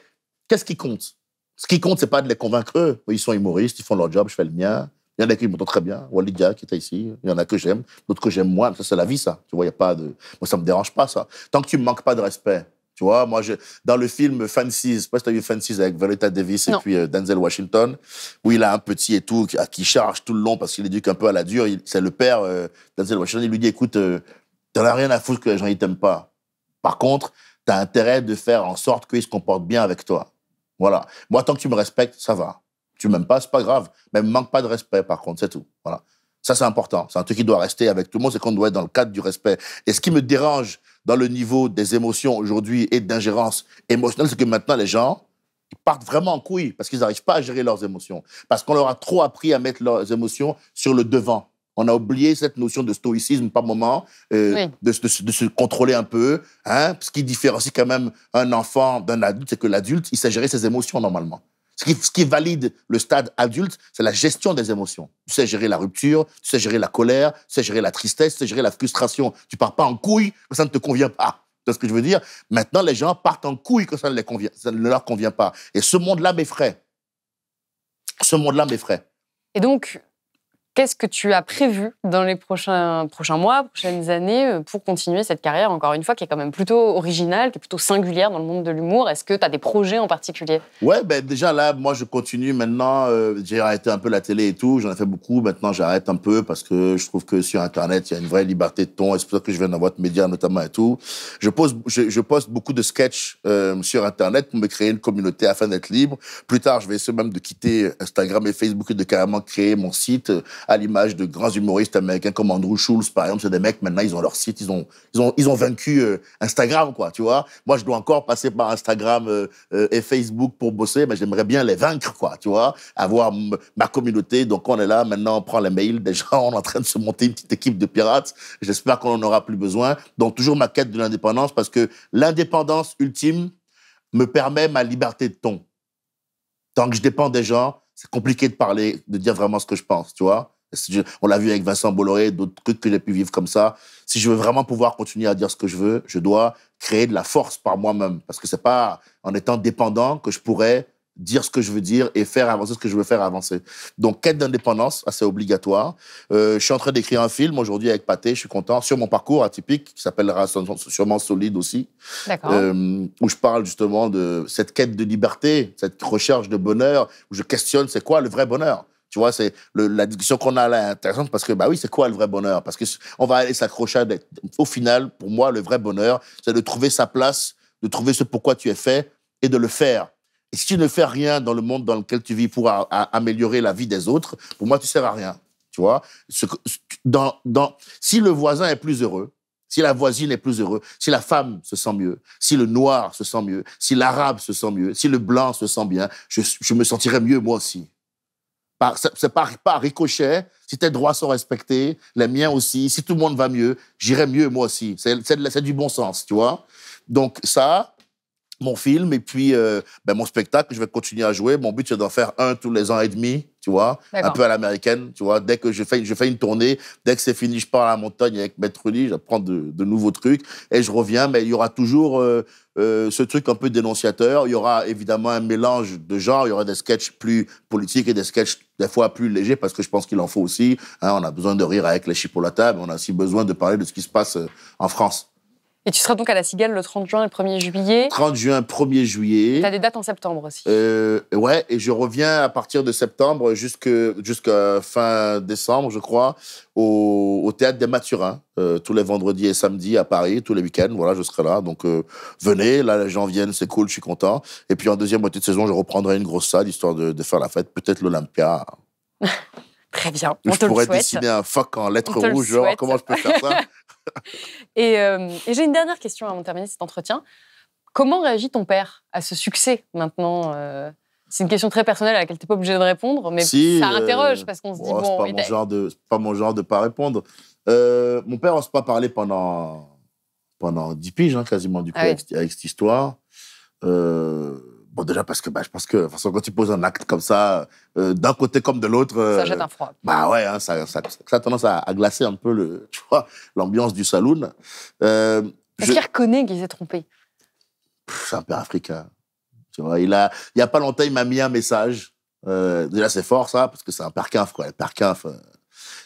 qu'est-ce qui compte? Ce qui compte, c'est pas de les convaincre eux. Ils sont humoristes, ils font leur job, je fais le mien. Il y en a qui m'entendent très bien. Walidia, qui était ici. Il y en a que j'aime, d'autres que j'aime moins. Ça, c'est la vie, ça. Tu vois, il y a pas de... Moi, ça me dérange pas, ça. Tant que tu me manques pas de respect. Tu vois, moi, dans le film Fences, je sais pas si tu as vu Fences avec Violetta Davis et puis Denzel Washington, où il a un petit et tout, qui charge tout le long parce qu'il éduque un peu à la dure. C'est le père, Denzel Washington, il lui dit, écoute, t'en as rien à foutre que les gens, ils t'aiment pas. Par contre, t'as intérêt de faire en sorte qu'ils se comportent bien avec toi. Voilà. Moi, tant que tu me respectes, ça va. Tu m'aimes pas, c'est pas grave. Mais me manque pas de respect, par contre, c'est tout. Voilà. Ça, c'est important. C'est un truc qui doit rester avec tout le monde, c'est qu'on doit être dans le cadre du respect. Et ce qui me dérange dans le niveau des émotions aujourd'hui et d'ingérence émotionnelle, c'est que maintenant, les gens, ils partent vraiment en couille parce qu'ils n'arrivent pas à gérer leurs émotions. Parce qu'on leur a trop appris à mettre leurs émotions sur le devant. On a oublié cette notion de stoïcisme par moment, de se contrôler un peu. Hein, ce qui différencie quand même un enfant d'un adulte, c'est que l'adulte, il sait gérer ses émotions normalement. Ce qui valide le stade adulte, c'est la gestion des émotions. Tu sais gérer la rupture, tu sais gérer la colère, tu sais gérer la tristesse, tu sais gérer la frustration. Tu pars pas en couille quand ça ne te convient pas. Tu vois ce que je veux dire? Maintenant, les gens partent en couille quand ça ne leur convient pas. Et ce monde-là m'effraie. Ce monde-là m'effraie. Et donc, qu'est-ce que tu as prévu dans les prochains mois, prochaines années, pour continuer cette carrière, encore une fois, qui est quand même plutôt originale, qui est plutôt singulière dans le monde de l'humour? Est-ce que tu as des projets en particulier? Ouais, ben déjà là, moi, je continue maintenant. J'ai arrêté un peu la télé et tout. J'en ai fait beaucoup. Maintenant, j'arrête un peu parce que je trouve que sur Internet, il y a une vraie liberté de ton. Et c'est pour ça que je viens dans votre média, notamment, et tout. Je poste beaucoup de sketchs sur Internet pour me créer une communauté afin d'être libre. Plus tard, je vais essayer même de quitter Instagram et Facebook et de carrément créer mon site à l'image de grands humoristes américains comme Andrew Schulz, par exemple. C'est des mecs, maintenant, ils ont leur site, ils ont vaincu Instagram, quoi, tu vois. Moi, je dois encore passer par Instagram et Facebook pour bosser, mais j'aimerais bien les vaincre, quoi, tu vois, avoir ma communauté. Donc, on est là, maintenant, on prend les mails. Déjà, on est en train de se monter une petite équipe de pirates. J'espère qu'on n'en aura plus besoin. Donc, toujours ma quête de l'indépendance, parce que l'indépendance ultime me permet ma liberté de ton. Tant que je dépends des gens, c'est compliqué de parler, de dire vraiment ce que je pense, tu vois. On l'a vu avec Vincent Bolloré, d'autres trucs que j'ai pu vivre comme ça. Si je veux vraiment pouvoir continuer à dire ce que je veux, je dois créer de la force par moi-même. Parce que c'est pas en étant dépendant que je pourrais dire ce que je veux dire et faire avancer ce que je veux faire avancer. Donc, quête d'indépendance, c'est obligatoire. Je suis en train d'écrire un film aujourd'hui avec Pathé, je suis content, sur mon parcours atypique, qui s'appellera sûrement Solide aussi. D'accord. Où je parle justement de cette quête de liberté, cette recherche de bonheur, où je questionne c'est quoi le vrai bonheur. Tu vois, c'est la discussion qu'on a là intéressante parce que, bah oui, c'est quoi le vrai bonheur? Parce qu'on va aller s'accrocher au final, pour moi, le vrai bonheur, c'est de trouver sa place, de trouver ce pourquoi tu es fait et de le faire. Et si tu ne fais rien dans le monde dans lequel tu vis pour améliorer la vie des autres, pour moi, tu ne sers à rien. Tu vois? Si le voisin est plus heureux, si la voisine est plus heureuse, si la femme se sent mieux, si le noir se sent mieux, si l'arabe se sent mieux, si le blanc se sent bien, je me sentirais mieux moi aussi. C'est pas ricochet. Si tes droits sont respectés, les miens aussi. Si tout le monde va mieux, j'irai mieux moi aussi. C'est du bon sens, tu vois. Donc ça, mon film et puis mon spectacle, je vais continuer à jouer. Mon but, c'est d'en faire un tous les ans et demi, tu vois, un peu à l'américaine, tu vois. Dès que je fais une tournée, dès que c'est fini, je pars à la montagne avec Maître Rudy, j'apprends de nouveaux trucs et je reviens. Mais il y aura toujours ce truc un peu dénonciateur. Il y aura évidemment un mélange de genres. Il y aura des sketchs plus politiques et des sketchs des fois plus légers parce que je pense qu'il en faut aussi. Hein, on a besoin de rire avec les chipolatas, mais on a aussi besoin de parler de ce qui se passe en France. Et tu seras donc à la Cigale le 30 juin et le 1er juillet. 30 juin, 1er juillet. Tu as des dates en septembre aussi. Ouais, et je reviens à partir de septembre jusqu'à fin décembre, je crois, au Théâtre des Mathurins, tous les vendredis et samedis à Paris, tous les week-ends, voilà, je serai là. Donc venez, là, les gens viennent, c'est cool, je suis content. Et puis en deuxième moitié de saison, je reprendrai une grosse salle, histoire de faire la fête, peut-être l'Olympia. Très bien, on te le souhaite. Je pourrais dessiner un phoque en lettres rouges, genre, comment je peux faire ça? Et j'ai une dernière question avant de terminer cet entretien. Comment réagit ton père à ce succès maintenant C'est une question très personnelle à laquelle tu n'es pas obligé de répondre, mais si, ça interroge parce qu'on se dit bon. C'est pas mon genre de pas répondre. Mon père n'ose pas parler pendant 10 piges, hein, quasiment, du coup, avec cette histoire. Bon, déjà parce que je pense que de toute façon, quand tu poses un acte comme ça, d'un côté comme de l'autre... ça jette un froid. Bah ouais, hein, ça a tendance à glacer un peu l'ambiance du saloon. Est-ce qu'il reconnaît qu'il s'est trompé? C'est un père africain. Tu vois, il y a pas longtemps, il m'a mis un message. Déjà, c'est fort, ça, parce que c'est un père quinf, quoi. Père quinf,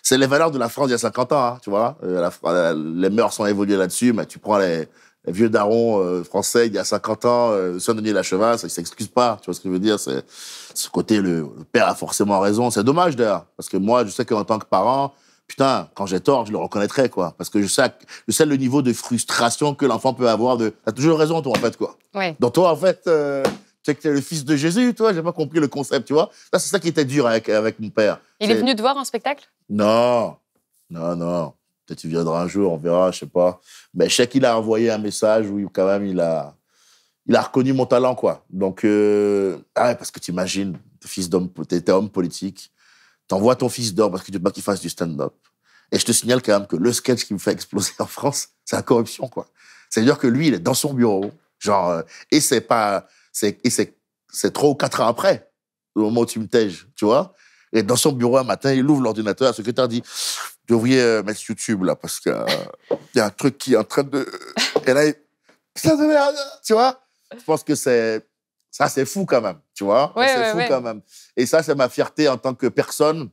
c'est les valeurs de la France il y a 50 ans, hein, tu vois. Les mœurs sont évoluées là-dessus, mais tu prends les vieux darons français il y a 50 ans, Saint-Denis la Chevasse, ils s'excusent pas, tu vois ce que je veux dire, c'est ce côté, le père a forcément raison, c'est dommage d'ailleurs, parce que moi, je sais qu'en tant que parent, putain, quand j'ai tort, je le reconnaîtrai, quoi, parce que je sais le niveau de frustration que l'enfant peut avoir t'as toujours raison, toi, en fait, quoi. Ouais. Donc toi, en fait, tu sais que t'es le fils de Jésus, toi, j'ai pas compris le concept, tu vois. Ça, c'est ça qui était dur avec mon père. Il est venu te voir en spectacle? Non. Peut-être qu'il viendra un jour, on verra, je sais pas. Mais je sais qu'il a envoyé un message où, quand même, il a reconnu mon talent, quoi. Donc, parce que t'imagines, t'es homme politique, t'envoies ton fils d'or parce que tu veux pas qu'il fasse du stand-up. Et je te signale quand même que le sketch qui me fait exploser en France, c'est la corruption, quoi. C'est-à-dire que lui, il est dans son bureau, genre, et c'est 3 ou 4 ans après, au moment où tu me tèges, tu vois. Et dans son bureau, un matin, il ouvre l'ordinateur, le secrétaire dit, vous devriez mettre YouTube, là, parce qu'il y a un truc qui est en train de... Et là, putain de merde, tu vois. Je pense que c'est fou quand même, tu vois. C'est fou quand même. Et ça, c'est ma fierté en tant que personne,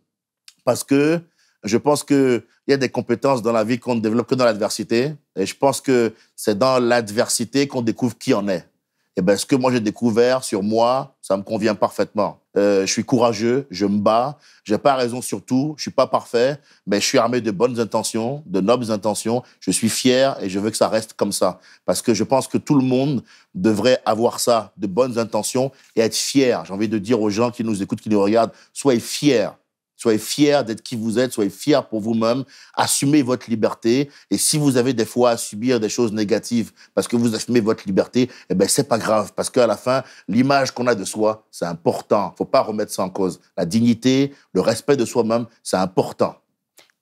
parce que je pense qu'il y a des compétences dans la vie qu'on ne développe que dans l'adversité. Et je pense que c'est dans l'adversité qu'on découvre qui on est. Et bien, ce que moi j'ai découvert sur moi, ça me convient parfaitement. Je suis courageux, je me bats, j'ai pas raison sur tout, je suis pas parfait, mais je suis armé de bonnes intentions, de nobles intentions. Je suis fier et je veux que ça reste comme ça. Parce que je pense que tout le monde devrait avoir ça, de bonnes intentions et être fier. J'ai envie de dire aux gens qui nous écoutent, qui nous regardent, soyez fiers. Soyez fiers d'être qui vous êtes, soyez fiers pour vous-même, assumez votre liberté. Et si vous avez des fois à subir des choses négatives parce que vous assumez votre liberté, eh ben c'est pas grave, parce qu'à la fin, l'image qu'on a de soi, c'est important. Faut pas remettre ça en cause. La dignité, le respect de soi-même, c'est important.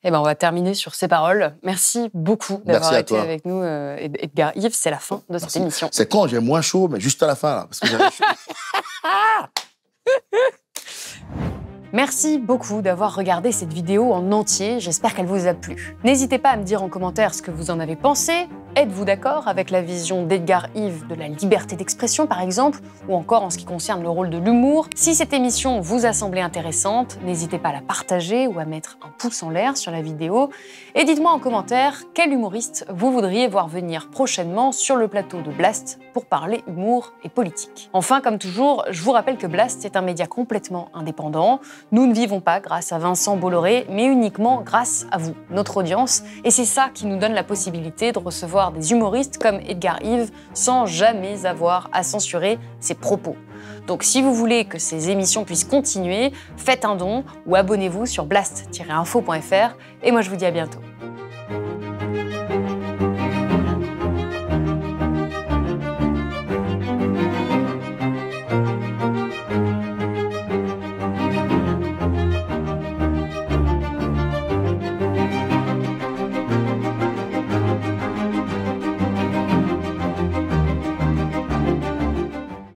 Eh ben, on va terminer sur ces paroles. Merci beaucoup d'avoir été avec nous, Edgar Yves. C'est la fin de cette émission. C'est quand j'ai moins chaud, mais juste à la fin, là, parce que j'avais chaud. Merci beaucoup d'avoir regardé cette vidéo en entier, j'espère qu'elle vous a plu. N'hésitez pas à me dire en commentaire ce que vous en avez pensé. Êtes-vous d'accord avec la vision d'Edgar Yves de la liberté d'expression, par exemple, ou encore en ce qui concerne le rôle de l'humour? Si cette émission vous a semblé intéressante, n'hésitez pas à la partager ou à mettre un pouce en l'air sur la vidéo. Et dites-moi en commentaire quel humoriste vous voudriez voir venir prochainement sur le plateau de Blast pour parler humour et politique. Enfin, comme toujours, je vous rappelle que Blast est un média complètement indépendant. Nous ne vivons pas grâce à Vincent Bolloré, mais uniquement grâce à vous, notre audience. Et c'est ça qui nous donne la possibilité de recevoir des humoristes comme Edgar Yves sans jamais avoir à censurer ses propos. Donc si vous voulez que ces émissions puissent continuer, faites un don ou abonnez-vous sur blast-info.fr. Et moi je vous dis à bientôt.